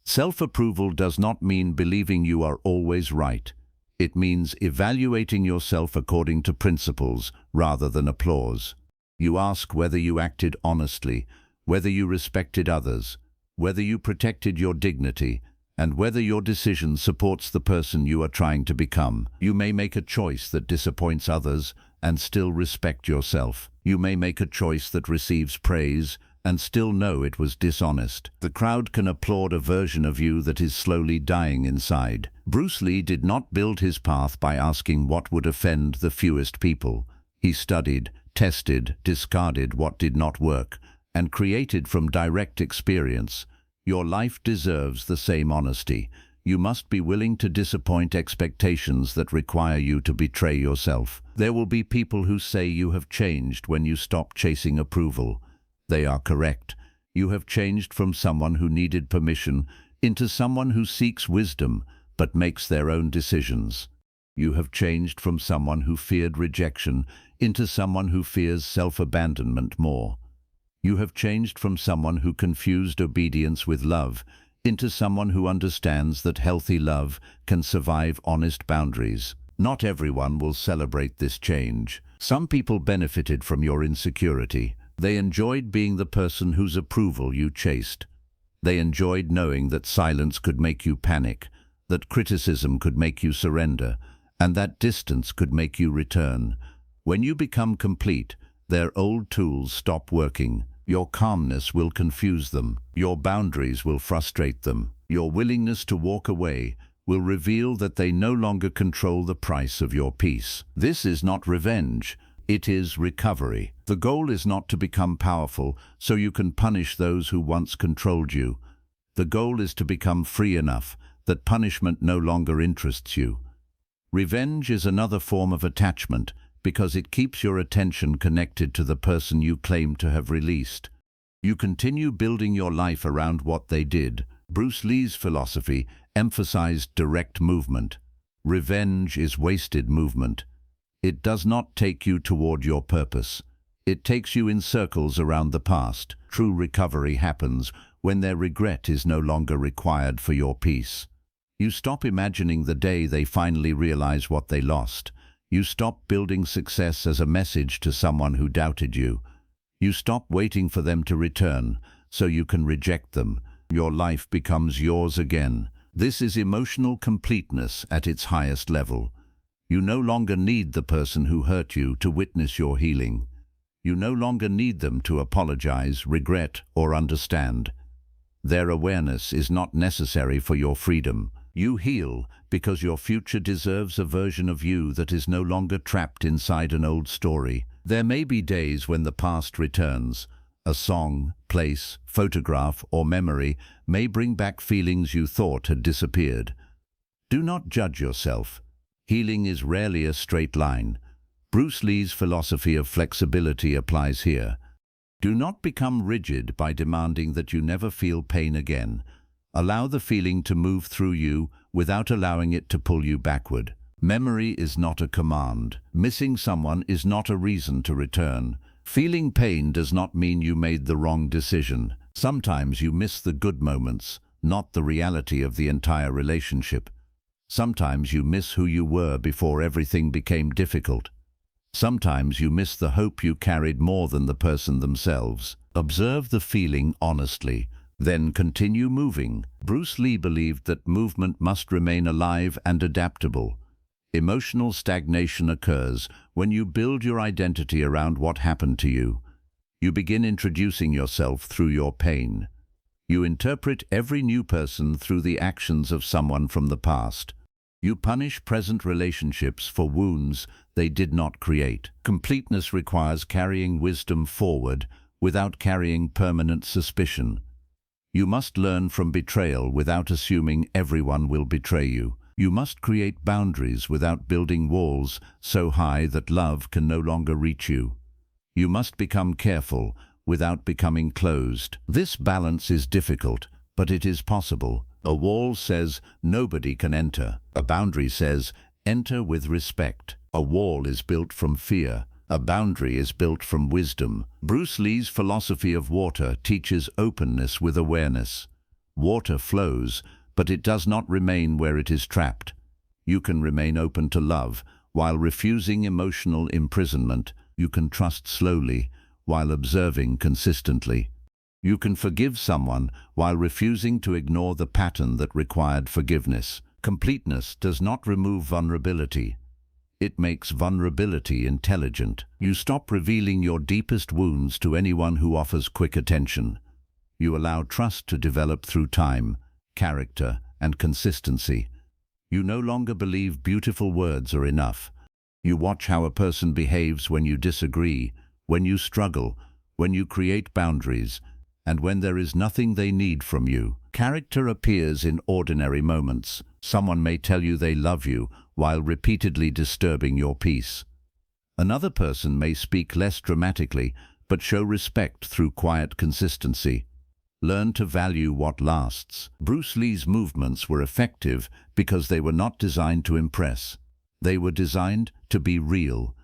Self-approval does not mean believing you are always right. It means evaluating yourself according to principles rather than applause. You ask whether you acted honestly, whether you respected others, whether you protected your dignity, and whether your decision supports the person you are trying to become. You may make a choice that disappoints others and still respect yourself. You may make a choice that receives praise and still know it was dishonest. The crowd can applaud a version of you that is slowly dying inside. Bruce Lee did not build his path by asking what would offend the fewest people. He studied, tested, discarded what did not work, and created from direct experience. Your life deserves the same honesty. You must be willing to disappoint expectations that require you to betray yourself. There will be people who say you have changed when you stop chasing approval. They are correct. You have changed from someone who needed permission into someone who seeks wisdom but makes their own decisions. You have changed from someone who feared rejection into someone who fears self-abandonment more. You have changed from someone who confused obedience with love into someone who understands that healthy love can survive honest boundaries. Not everyone will celebrate this change. Some people benefited from your insecurity. They enjoyed being the person whose approval you chased. They enjoyed knowing that silence could make you panic, that criticism could make you surrender, and that distance could make you return. When you become complete, their old tools stop working. Your calmness will confuse them. Your boundaries will frustrate them. Your willingness to walk away will reveal that they no longer control the price of your peace. This is not revenge. It is recovery. The goal is not to become powerful so you can punish those who once controlled you. The goal is to become free enough that punishment no longer interests you. Revenge is another form of attachment because it keeps your attention connected to the person you claim to have released. You continue building your life around what they did. Bruce Lee's philosophy emphasized direct movement. Revenge is wasted movement. It does not take you toward your purpose. It takes you in circles around the past. True recovery happens when their regret is no longer required for your peace. You stop imagining the day they finally realize what they lost. You stop building success as a message to someone who doubted you. You stop waiting for them to return so you can reject them. Your life becomes yours again. This is emotional completeness at its highest level. You no longer need the person who hurt you to witness your healing. You no longer need them to apologize, regret, or understand. Their awareness is not necessary for your freedom. You heal because your future deserves a version of you that is no longer trapped inside an old story. There may be days when the past returns. A song, place, photograph, or memory may bring back feelings you thought had disappeared. Do not judge yourself. Healing is rarely a straight line. Bruce Lee's philosophy of flexibility applies here. Do not become rigid by demanding that you never feel pain again. Allow the feeling to move through you without allowing it to pull you backward. Memory is not a command. Missing someone is not a reason to return. Feeling pain does not mean you made the wrong decision. Sometimes you miss the good moments, not the reality of the entire relationship. Sometimes you miss who you were before everything became difficult. Sometimes you miss the hope you carried more than the person themselves. Observe the feeling honestly, then continue moving. Bruce Lee believed that movement must remain alive and adaptable. Emotional stagnation occurs when you build your identity around what happened to you. You begin introducing yourself through your pain. You interpret every new person through the actions of someone from the past. You punish present relationships for wounds they did not create. Completeness requires carrying wisdom forward without carrying permanent suspicion. You must learn from betrayal without assuming everyone will betray you. You must create boundaries without building walls so high that love can no longer reach you. You must become careful without becoming closed. This balance is difficult, but it is possible. A wall says nobody can enter. A boundary says enter with respect. A wall is built from fear. A boundary is built from wisdom. Bruce Lee's philosophy of water teaches openness with awareness. Water flows, but it does not remain where it is trapped. You can remain open to love while refusing emotional imprisonment. You can trust slowly while observing consistently. You can forgive someone while refusing to ignore the pattern that required forgiveness. Completeness does not remove vulnerability. It makes vulnerability intelligent. You stop revealing your deepest wounds to anyone who offers quick attention. You allow trust to develop through time, character, and consistency. You no longer believe beautiful words are enough. You watch how a person behaves when you disagree, when you struggle, when you create boundaries, and when there is nothing they need from you. Character appears in ordinary moments. Someone may tell you they love you while repeatedly disturbing your peace. Another person may speak less dramatically, but show respect through quiet consistency. Learn to value what lasts. Bruce Lee's movements were effective because they were not designed to impress. They were designed to be real.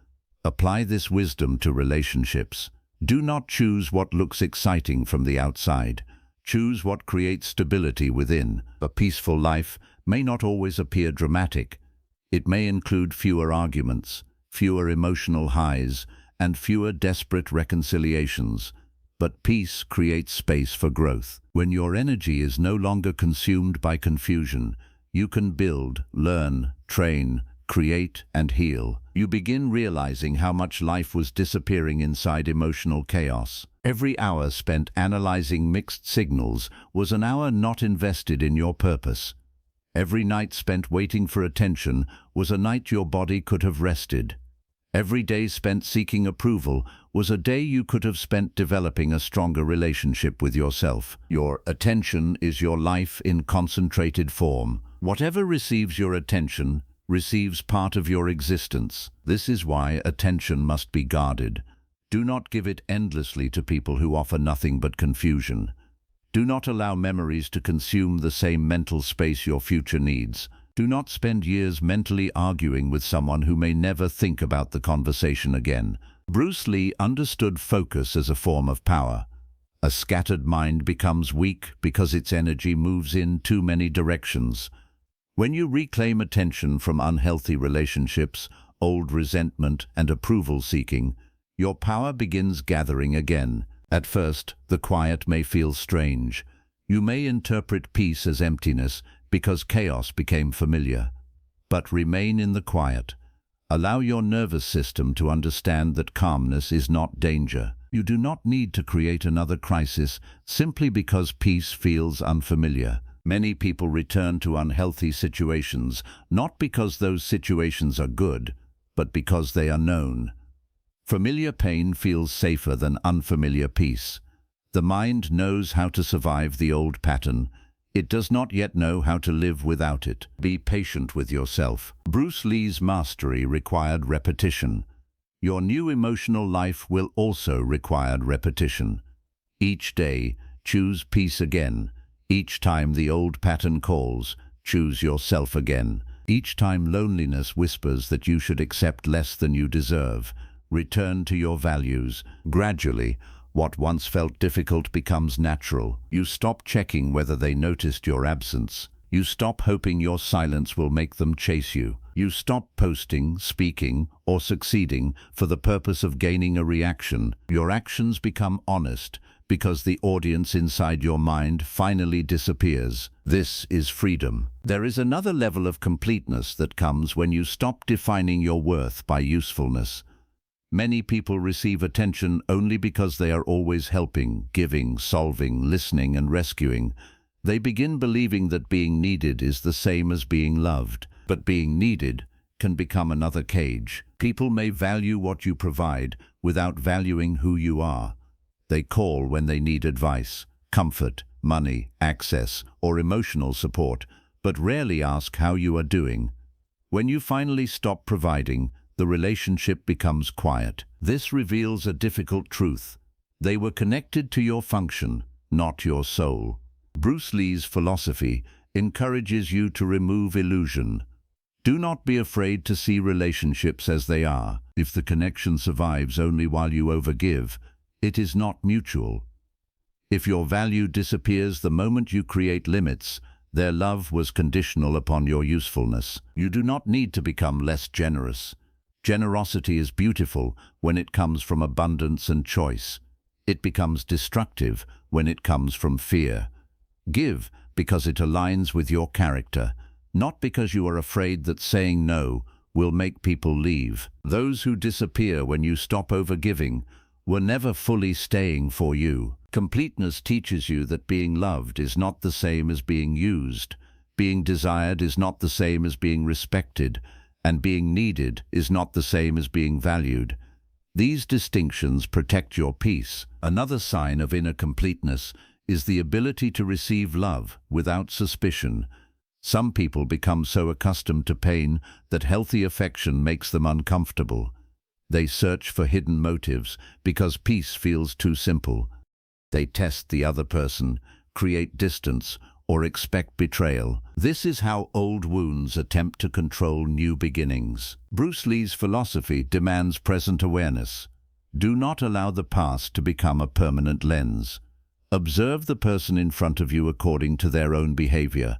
Apply this wisdom to relationships. Do not choose what looks exciting from the outside. Choose what creates stability within. A peaceful life may not always appear dramatic. It may include fewer arguments, fewer emotional highs, and fewer desperate reconciliations. But peace creates space for growth. When your energy is no longer consumed by confusion, you can build, learn, train, create, and heal. You begin realizing how much life was disappearing inside emotional chaos. Every hour spent analyzing mixed signals was an hour not invested in your purpose. Every night spent waiting for attention was a night your body could have rested. Every day spent seeking approval was a day you could have spent developing a stronger relationship with yourself. Your attention is your life in concentrated form. Whatever receives your attention receives part of your existence. This is why attention must be guarded. Do not give it endlessly to people who offer nothing but confusion. Do not allow memories to consume the same mental space your future needs. Do not spend years mentally arguing with someone who may never think about the conversation again. Bruce Lee understood focus as a form of power. A scattered mind becomes weak because its energy moves in too many directions. When you reclaim attention from unhealthy relationships, old resentment, and approval seeking, your power begins gathering again. At first, the quiet may feel strange. You may interpret peace as emptiness because chaos became familiar. But remain in the quiet. Allow your nervous system to understand that calmness is not danger. You do not need to create another crisis simply because peace feels unfamiliar. Many people return to unhealthy situations not because those situations are good, but because they are known. Familiar pain feels safer than unfamiliar peace. The mind knows how to survive the old pattern. It does not yet know how to live without it. Be patient with yourself. Bruce Lee's mastery required repetition. Your new emotional life will also require repetition. Each day, choose peace again. Each time the old pattern calls, choose yourself again. Each time loneliness whispers that you should accept less than you deserve, return to your values. Gradually, what once felt difficult becomes natural. You stop checking whether they noticed your absence. You stop hoping your silence will make them chase you. You stop posting, speaking, or succeeding for the purpose of gaining a reaction. Your actions become honest because the audience inside your mind finally disappears. This is freedom. There is another level of completeness that comes when you stop defining your worth by usefulness. Many people receive attention only because they are always helping, giving, solving, listening, and rescuing. They begin believing that being needed is the same as being loved. But being needed can become another cage. People may value what you provide without valuing who you are. They call when they need advice, comfort, money, access, or emotional support, but rarely ask how you are doing. When you finally stop providing, the relationship becomes quiet. This reveals a difficult truth. They were connected to your function, not your soul. Bruce Lee's philosophy encourages you to remove illusion. Do not be afraid to see relationships as they are. If the connection survives only while you overgive, it is not mutual. If your value disappears the moment you create limits, their love was conditional upon your usefulness. You do not need to become less generous. Generosity is beautiful when it comes from abundance and choice. It becomes destructive when it comes from fear. Give because it aligns with your character, not because you are afraid that saying no will make people leave. Those who disappear when you stop overgiving were never fully staying for you. Completeness teaches you that being loved is not the same as being used. Being desired is not the same as being respected. And being needed is not the same as being valued. These distinctions protect your peace. Another sign of inner completeness is the ability to receive love without suspicion. Some people become so accustomed to pain that healthy affection makes them uncomfortable. They search for hidden motives because peace feels too simple. They test the other person, create distance, or expect betrayal. This is how old wounds attempt to control new beginnings. Bruce Lee's philosophy demands present awareness. Do not allow the past to become a permanent lens. Observe the person in front of you according to their own behavior.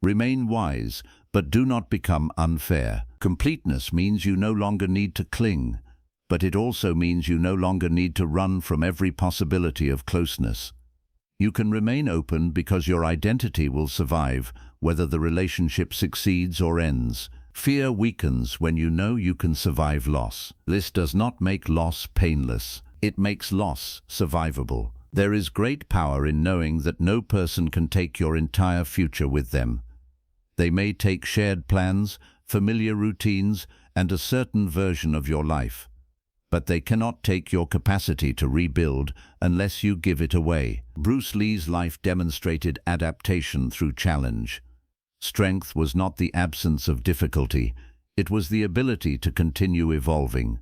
Remain wise, but do not become unfair. Completeness means you no longer need to cling, but it also means you no longer need to run from every possibility of closeness. You can remain open because your identity will survive, whether the relationship succeeds or ends. Fear weakens when you know you can survive loss. This does not make loss painless. It makes loss survivable. There is great power in knowing that no person can take your entire future with them. They may take shared plans, familiar routines, and a certain version of your life. But they cannot take your capacity to rebuild unless you give it away. Bruce Lee's life demonstrated adaptation through challenge. Strength was not the absence of difficulty, it was the ability to continue evolving.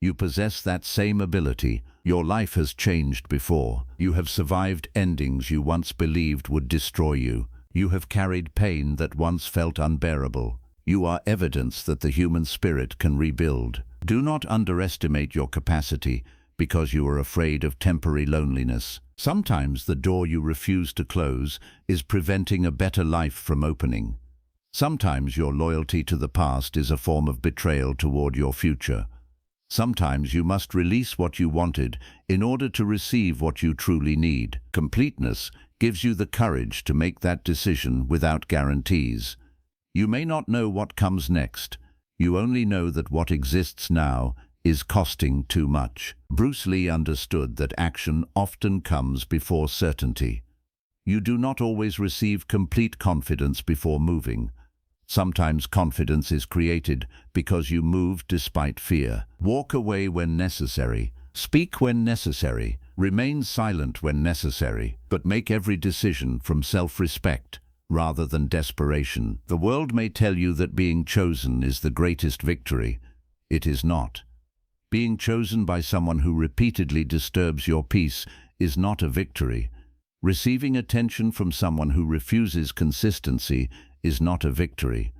You possess that same ability. Your life has changed before. You have survived endings you once believed would destroy you. You have carried pain that once felt unbearable. You are evidence that the human spirit can rebuild. Do not underestimate your capacity because you are afraid of temporary loneliness. Sometimes the door you refuse to close is preventing a better life from opening. Sometimes your loyalty to the past is a form of betrayal toward your future. Sometimes you must release what you wanted in order to receive what you truly need. Completeness gives you the courage to make that decision without guarantees. You may not know what comes next. You only know that what exists now is costing too much. Bruce Lee understood that action often comes before certainty. You do not always receive complete confidence before moving. Sometimes confidence is created because you move despite fear. Walk away when necessary. Speak when necessary. Remain silent when necessary. But make every decision from self-respect rather than desperation. The world may tell you that being chosen is the greatest victory. It is not. Being chosen by someone who repeatedly disturbs your peace is not a victory. Receiving attention from someone who refuses consistency is not a victory.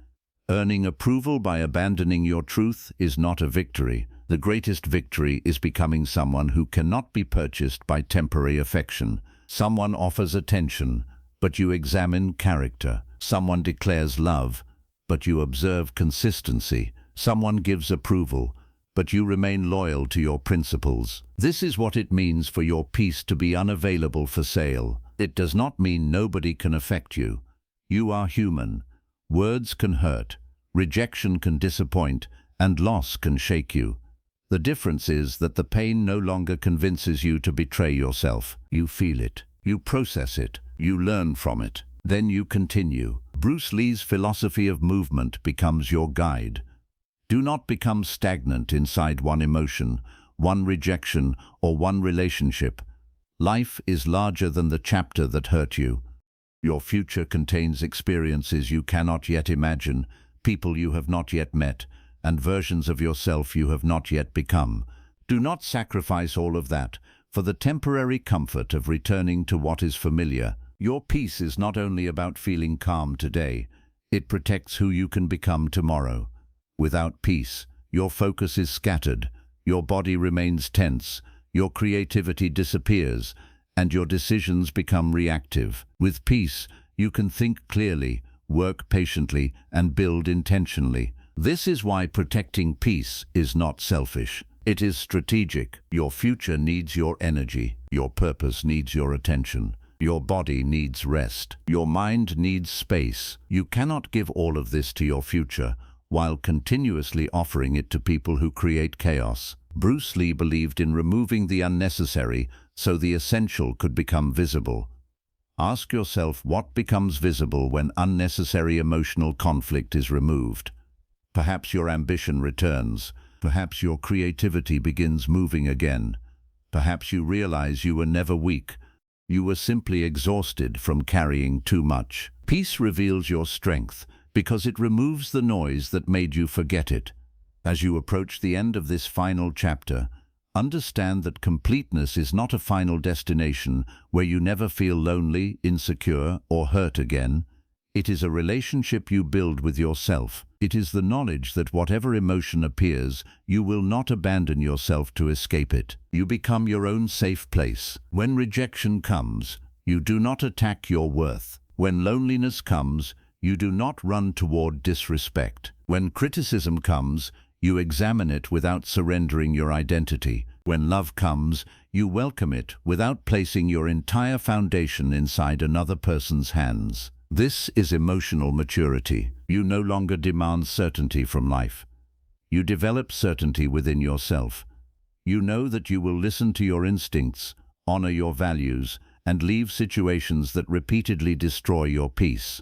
Earning approval by abandoning your truth is not a victory. The greatest victory is becoming someone who cannot be purchased by temporary affection. Someone offers attention, but you examine character. Someone declares love, but you observe consistency. Someone gives approval, but you remain loyal to your principles. This is what it means for your peace to be unavailable for sale. It does not mean nobody can affect you. You are human. Words can hurt, rejection can disappoint, and loss can shake you. The difference is that the pain no longer convinces you to betray yourself. You feel it, you process it, you learn from it. Then you continue. Bruce Lee's philosophy of movement becomes your guide. Do not become stagnant inside one emotion, one rejection, or one relationship. Life is larger than the chapter that hurt you. Your future contains experiences you cannot yet imagine, people you have not yet met, and versions of yourself you have not yet become. Do not sacrifice all of that for the temporary comfort of returning to what is familiar. Your peace is not only about feeling calm today, it protects who you can become tomorrow. Without peace, your focus is scattered, your body remains tense, your creativity disappears, and your decisions become reactive. With peace, you can think clearly, work patiently, and build intentionally. This is why protecting peace is not selfish. It is strategic. Your future needs your energy. Your purpose needs your attention. Your body needs rest. Your mind needs space. You cannot give all of this to your future while continuously offering it to people who create chaos. Bruce Lee believed in removing the unnecessary so the essential could become visible. Ask yourself what becomes visible when unnecessary emotional conflict is removed. Perhaps your ambition returns. Perhaps your creativity begins moving again. Perhaps you realize you were never weak. You were simply exhausted from carrying too much. Peace reveals your strength because it removes the noise that made you forget it. As you approach the end of this final chapter, understand that completeness is not a final destination where you never feel lonely, insecure, or hurt again. It is a relationship you build with yourself. It is the knowledge that whatever emotion appears, you will not abandon yourself to escape it. You become your own safe place. When rejection comes, you do not attack your worth. When loneliness comes, you do not run toward disrespect. When criticism comes, you examine it without surrendering your identity. When love comes, you welcome it without placing your entire foundation inside another person's hands. This is emotional maturity. You no longer demand certainty from life. You develop certainty within yourself. You know that you will listen to your instincts, honor your values, and leave situations that repeatedly destroy your peace.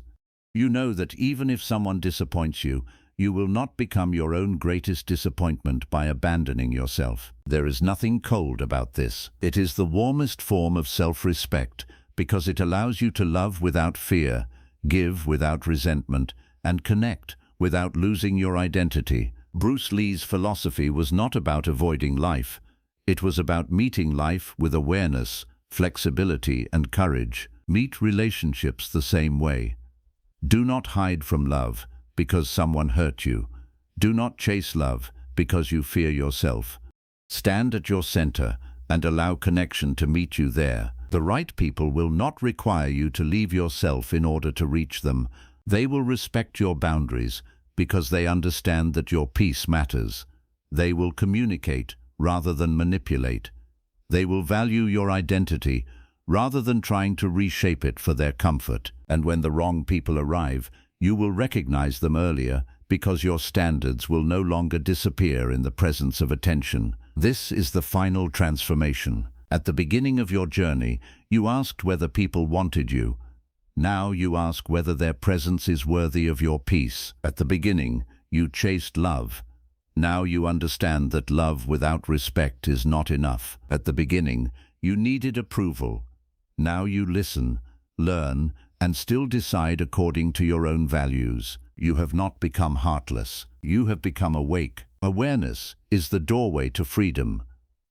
You know that even if someone disappoints you, you will not become your own greatest disappointment by abandoning yourself. There is nothing cold about this. It is the warmest form of self-respect because it allows you to love without fear, give without resentment, and connect without losing your identity. Bruce Lee's philosophy was not about avoiding life. It was about meeting life with awareness, flexibility, and courage. Meet relationships the same way. Do not hide from love because someone hurt you. Do not chase love because you fear yourself. Stand at your center and allow connection to meet you there. The right people will not require you to leave yourself in order to reach them. They will respect your boundaries because they understand that your peace matters. They will communicate rather than manipulate. They will value your identity rather than trying to reshape it for their comfort. And when the wrong people arrive, you will recognize them earlier because your standards will no longer disappear in the presence of attention. This is the final transformation. At the beginning of your journey, you asked whether people wanted you. Now you ask whether their presence is worthy of your peace. At the beginning, you chased love. Now you understand that love without respect is not enough. At the beginning, you needed approval. Now you listen, learn, and still decide according to your own values. You have not become heartless. You have become awake. Awareness is the doorway to freedom.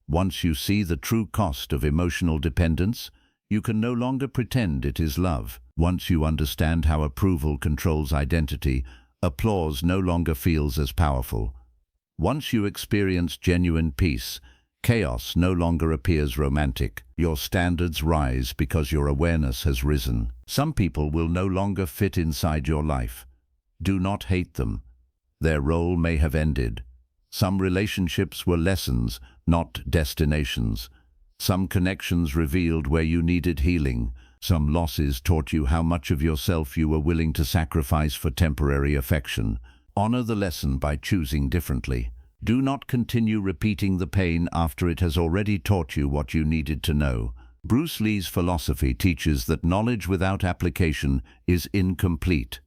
Once you see the true cost of emotional dependence, you can no longer pretend it is love. Once you understand how approval controls identity, applause no longer feels as powerful. Once you experience genuine peace, chaos no longer appears romantic. Your standards rise because your awareness has risen. Some people will no longer fit inside your life. Do not hate them. Their role may have ended. Some relationships were lessons, not destinations. Some connections revealed where you needed healing. Some losses taught you how much of yourself you were willing to sacrifice for temporary affection. Honor the lesson by choosing differently. Do not continue repeating the pain after it has already taught you what you needed to know. Bruce Lee's philosophy teaches that knowledge without application is incomplete.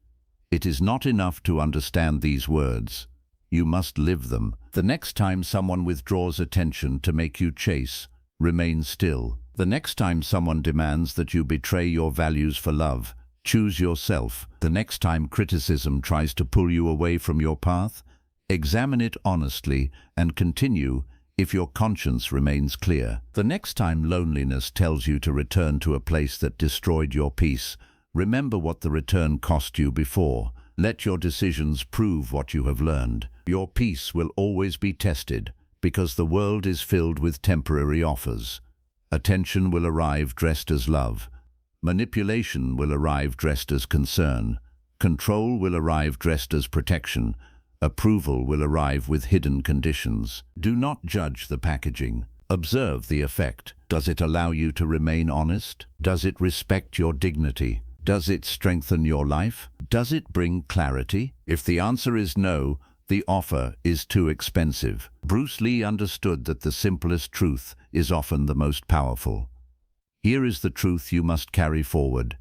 It is not enough to understand these words. You must live them. The next time someone withdraws attention to make you chase, remain still. The next time someone demands that you betray your values for love, choose yourself. The next time criticism tries to pull you away from your path, examine it honestly and continue if your conscience remains clear. The next time loneliness tells you to return to a place that destroyed your peace, remember what the return cost you before. Let your decisions prove what you have learned. Your peace will always be tested because the world is filled with temporary offers. Attention will arrive dressed as love. Manipulation will arrive dressed as concern. Control will arrive dressed as protection. Approval will arrive with hidden conditions. Do not judge the packaging. Observe the effect. Does it allow you to remain honest? Does it respect your dignity? Does it strengthen your life? Does it bring clarity? If the answer is no, the offer is too expensive. Bruce Lee understood that the simplest truth is often the most powerful. Here is the truth you must carry forward.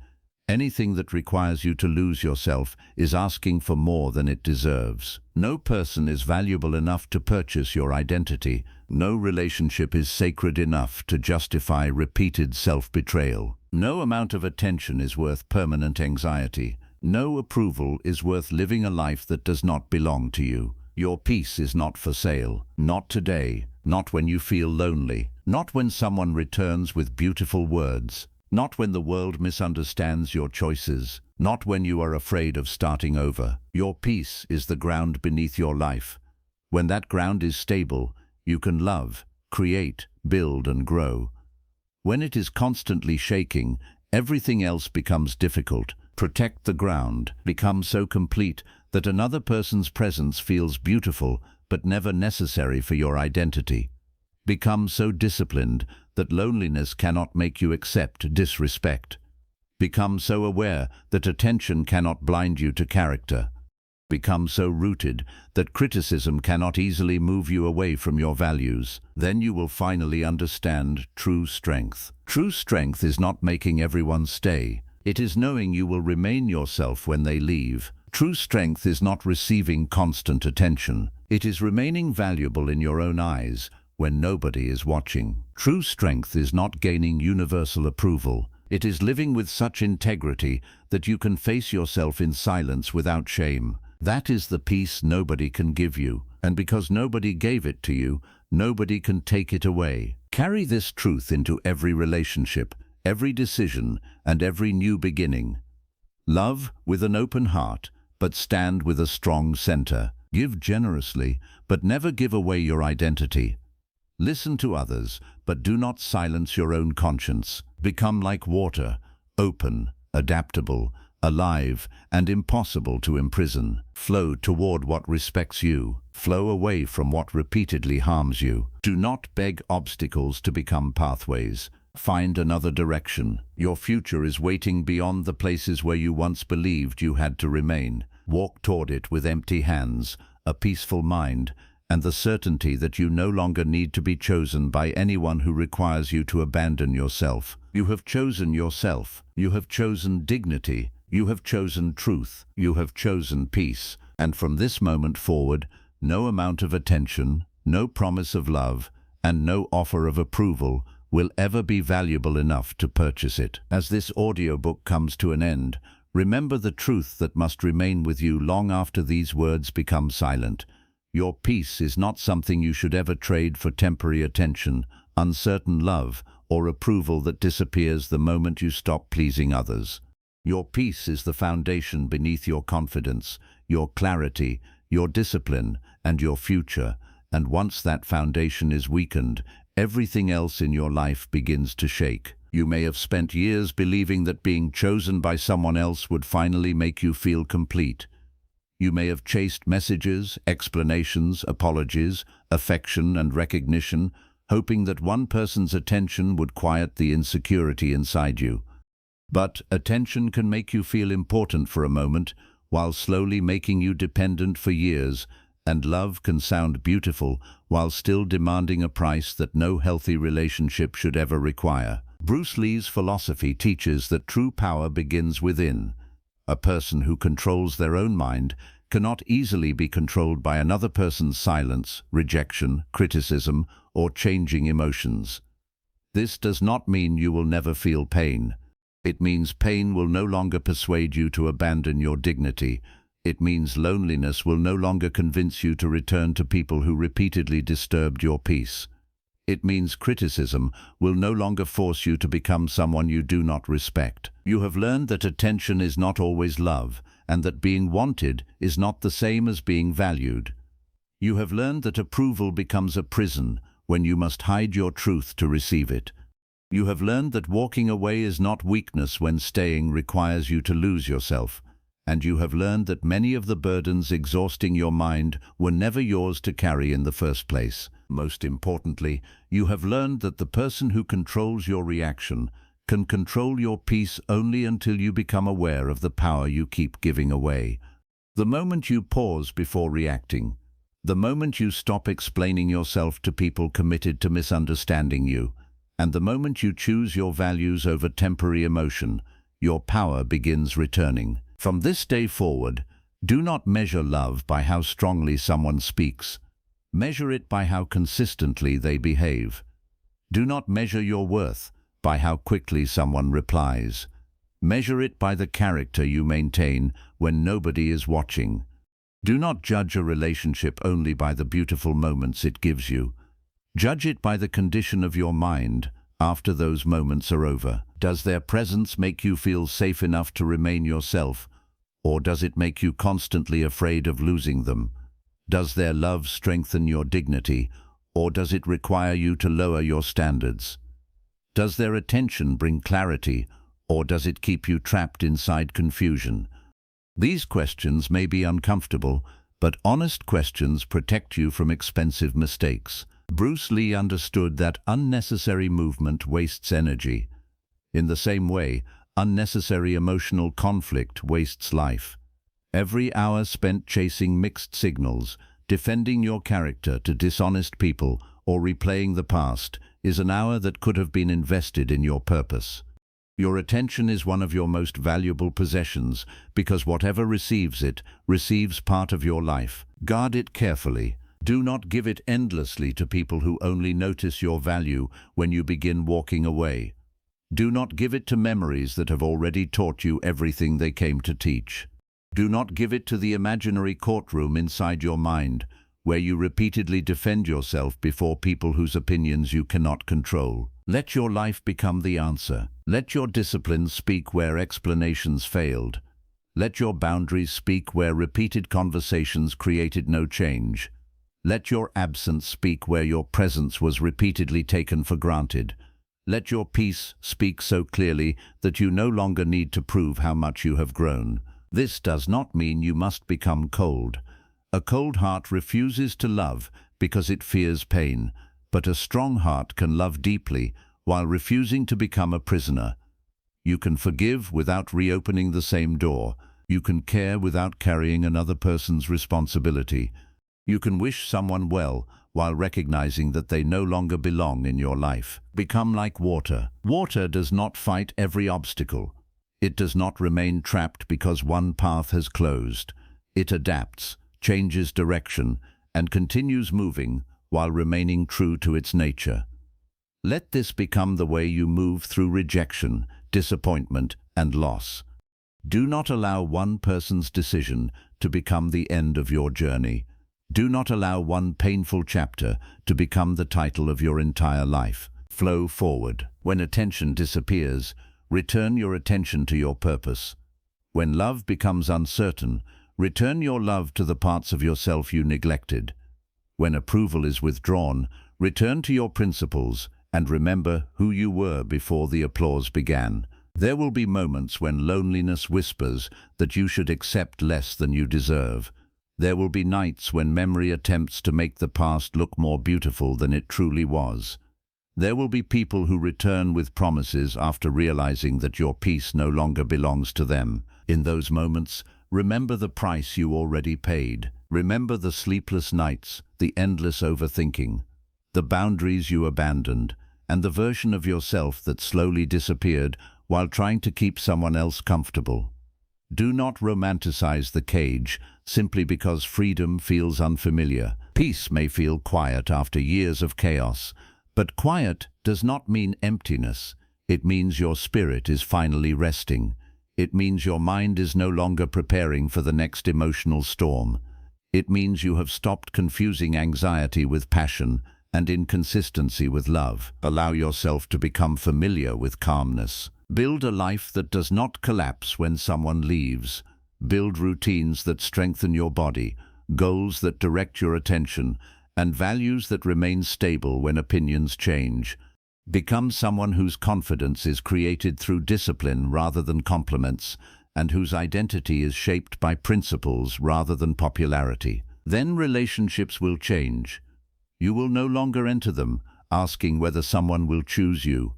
Anything that requires you to lose yourself is asking for more than it deserves. No person is valuable enough to purchase your identity. No relationship is sacred enough to justify repeated self-betrayal. No amount of attention is worth permanent anxiety. No approval is worth living a life that does not belong to you. Your peace is not for sale. Not today. Not when you feel lonely. Not when someone returns with beautiful words. Not when the world misunderstands your choices. Not when you are afraid of starting over. Your peace is the ground beneath your life. When that ground is stable, you can love, create, build, and grow. When it is constantly shaking, everything else becomes difficult. Protect the ground. Become so complete that another person's presence feels beautiful but never necessary for your identity. Become so disciplined that loneliness cannot make you accept disrespect. Become so aware that attention cannot blind you to character. Become so rooted that criticism cannot easily move you away from your values. Then you will finally understand true strength. True strength is not making everyone stay. It is knowing you will remain yourself when they leave. True strength is not receiving constant attention. It is remaining valuable in your own eyes when nobody is watching. True strength is not gaining universal approval. It is living with such integrity that you can face yourself in silence without shame. That is the peace nobody can give you, and because nobody gave it to you, nobody can take it away. Carry this truth into every relationship, every decision, and every new beginning. Love with an open heart, but stand with a strong center. Give generously, but never give away your identity. Listen to others, but do not silence your own conscience. Become like water, open, adaptable, alive, and impossible to imprison. Flow toward what respects you. Flow away from what repeatedly harms you. Do not beg obstacles to become pathways. Find another direction. Your future is waiting beyond the places where you once believed you had to remain. Walk toward it with empty hands, a peaceful mind, and the certainty that you no longer need to be chosen by anyone who requires you to abandon yourself. You have chosen yourself. You have chosen dignity. You have chosen truth. You have chosen peace. And from this moment forward, no amount of attention, no promise of love, and no offer of approval will ever be valuable enough to purchase it. As this audiobook comes to an end, remember the truth that must remain with you long after these words become silent. Your peace is not something you should ever trade for temporary attention, uncertain love, or approval that disappears the moment you stop pleasing others. Your peace is the foundation beneath your confidence, your clarity, your discipline, and your future. And once that foundation is weakened, everything else in your life begins to shake. You may have spent years believing that being chosen by someone else would finally make you feel complete. You may have chased messages, explanations, apologies, affection, and recognition, hoping that one person's attention would quiet the insecurity inside you. But attention can make you feel important for a moment, while slowly making you dependent for years, and love can sound beautiful while still demanding a price that no healthy relationship should ever require. Bruce Lee's philosophy teaches that true power begins within. A person who controls their own mind cannot easily be controlled by another person's silence, rejection, criticism, or changing emotions. This does not mean you will never feel pain. It means pain will no longer persuade you to abandon your dignity. It means loneliness will no longer convince you to return to people who repeatedly disturbed your peace. It means criticism will no longer force you to become someone you do not respect. You have learned that attention is not always love, and that being wanted is not the same as being valued. You have learned that approval becomes a prison when you must hide your truth to receive it. You have learned that walking away is not weakness when staying requires you to lose yourself. And you have learned that many of the burdens exhausting your mind were never yours to carry in the first place. Most importantly, you have learned that the person who controls your reaction can control your peace only until you become aware of the power you keep giving away. The moment you pause before reacting, the moment you stop explaining yourself to people committed to misunderstanding you, and the moment you choose your values over temporary emotion, your power begins returning. From this day forward, do not measure love by how strongly someone speaks. Measure it by how consistently they behave. Do not measure your worth by how quickly someone replies. Measure it by the character you maintain when nobody is watching. Do not judge a relationship only by the beautiful moments it gives you. Judge it by the condition of your mind after those moments are over. Does their presence make you feel safe enough to remain yourself, or does it make you constantly afraid of losing them? Does their love strengthen your dignity, or does it require you to lower your standards? Does their attention bring clarity, or does it keep you trapped inside confusion? These questions may be uncomfortable, but honest questions protect you from expensive mistakes. Bruce Lee understood that unnecessary movement wastes energy. In the same way, unnecessary emotional conflict wastes life. Every hour spent chasing mixed signals, defending your character to dishonest people, or replaying the past is an hour that could have been invested in your purpose. Your attention is one of your most valuable possessions because whatever receives it receives part of your life. Guard it carefully. Do not give it endlessly to people who only notice your value when you begin walking away. Do not give it to memories that have already taught you everything they came to teach. Do not give it to the imaginary courtroom inside your mind, where you repeatedly defend yourself before people whose opinions you cannot control. Let your life become the answer. Let your discipline speak where explanations failed. Let your boundaries speak where repeated conversations created no change. Let your absence speak where your presence was repeatedly taken for granted. Let your peace speak so clearly that you no longer need to prove how much you have grown. This does not mean you must become cold. A cold heart refuses to love because it fears pain, but a strong heart can love deeply while refusing to become a prisoner. You can forgive without reopening the same door. You can care without carrying another person's responsibility. You can wish someone well while recognizing that they no longer belong in your life. Become like water. Water does not fight every obstacle. It does not remain trapped because one path has closed. It adapts, changes direction, and continues moving while remaining true to its nature. Let this become the way you move through rejection, disappointment, and loss. Do not allow one person's decision to become the end of your journey. Do not allow one painful chapter to become the title of your entire life. Flow forward. When attention disappears, return your attention to your purpose. When love becomes uncertain, return your love to the parts of yourself you neglected. When approval is withdrawn, return to your principles and remember who you were before the applause began. There will be moments when loneliness whispers that you should accept less than you deserve. There will be nights when memory attempts to make the past look more beautiful than it truly was. There will be people who return with promises after realizing that your peace no longer belongs to them. In those moments, remember the price you already paid. Remember the sleepless nights, the endless overthinking, the boundaries you abandoned, and the version of yourself that slowly disappeared while trying to keep someone else comfortable. Do not romanticize the cage simply because freedom feels unfamiliar. Peace may feel quiet after years of chaos, but quiet does not mean emptiness. It means your spirit is finally resting. It means your mind is no longer preparing for the next emotional storm. It means you have stopped confusing anxiety with passion and inconsistency with love. Allow yourself to become familiar with calmness. Build a life that does not collapse when someone leaves. Build routines that strengthen your body, goals that direct your attention, and values that remain stable when opinions change. Become someone whose confidence is created through discipline rather than compliments, and whose identity is shaped by principles rather than popularity. Then relationships will change. You will no longer enter them asking whether someone will choose you.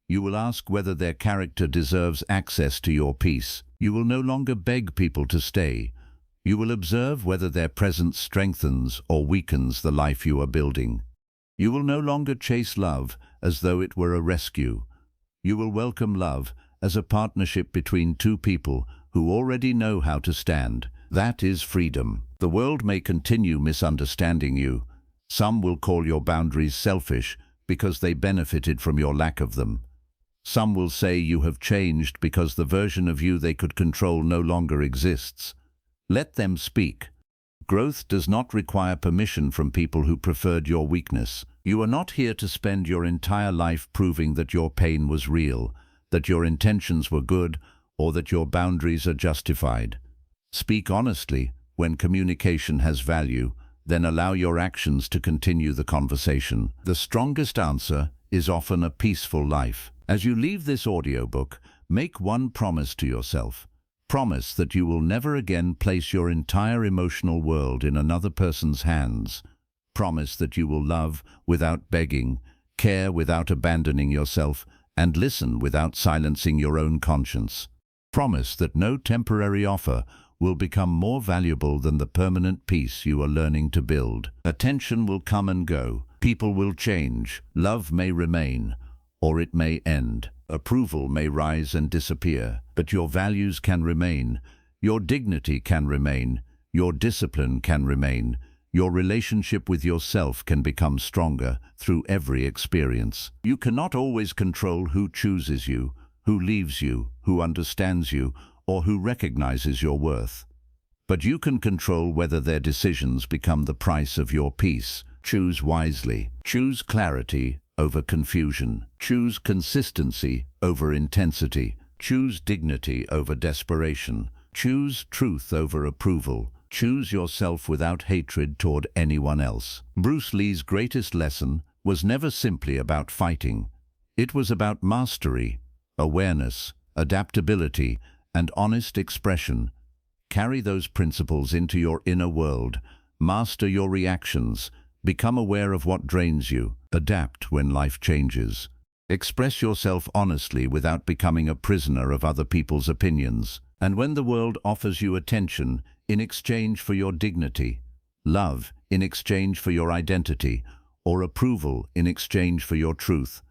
You will ask whether their character deserves access to your peace. You will no longer beg people to stay. You will observe whether their presence strengthens or weakens the life you are building. You will no longer chase love as though it were a rescue. You will welcome love as a partnership between two people who already know how to stand. That is freedom. The world may continue misunderstanding you. Some will call your boundaries selfish because they benefited from your lack of them. Some will say you have changed because the version of you they could control no longer exists. Let them speak. Growth does not require permission from people who preferred your weakness. You are not here to spend your entire life proving that your pain was real, that your intentions were good, or that your boundaries are justified. Speak honestly when communication has value, then allow your actions to continue the conversation. The strongest answer is often a peaceful life. As you leave this audiobook, make one promise to yourself. Promise that you will never again place your entire emotional world in another person's hands. Promise that you will love without begging, care without abandoning yourself, and listen without silencing your own conscience. Promise that no temporary offer will become more valuable than the permanent peace you are learning to build. Attention will come and go. People will change. Love may remain, or it may end. Approval may rise and disappear, but your values can remain. Your dignity can remain. Your discipline can remain. Your relationship with yourself can become stronger through every experience. You cannot always control who chooses you, who leaves you, who understands you, or who recognizes your worth. But you can control whether their decisions become the price of your peace. Choose wisely. Choose clarity over confusion. Choose consistency over intensity. Choose dignity over desperation. Choose truth over approval. Choose yourself without hatred toward anyone else. Bruce Lee's greatest lesson was never simply about fighting. It was about mastery, awareness, adaptability, and honest expression. Carry those principles into your inner world. Master your reactions. Become aware of what drains you. Adapt when life changes. Express yourself honestly without becoming a prisoner of other people's opinions. And when the world offers you attention in exchange for your dignity, love in exchange for your identity, or approval in exchange for your truth,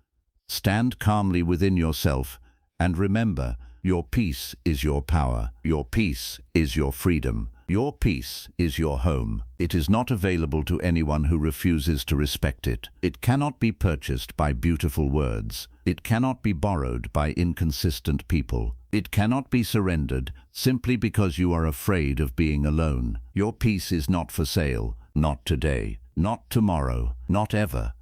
stand calmly within yourself and remember, your peace is your power. Your peace is your freedom. Your peace is your home. It is not available to anyone who refuses to respect it. It cannot be purchased by beautiful words. It cannot be borrowed by inconsistent people. It cannot be surrendered simply because you are afraid of being alone. Your peace is not for sale, not today, not tomorrow, not ever.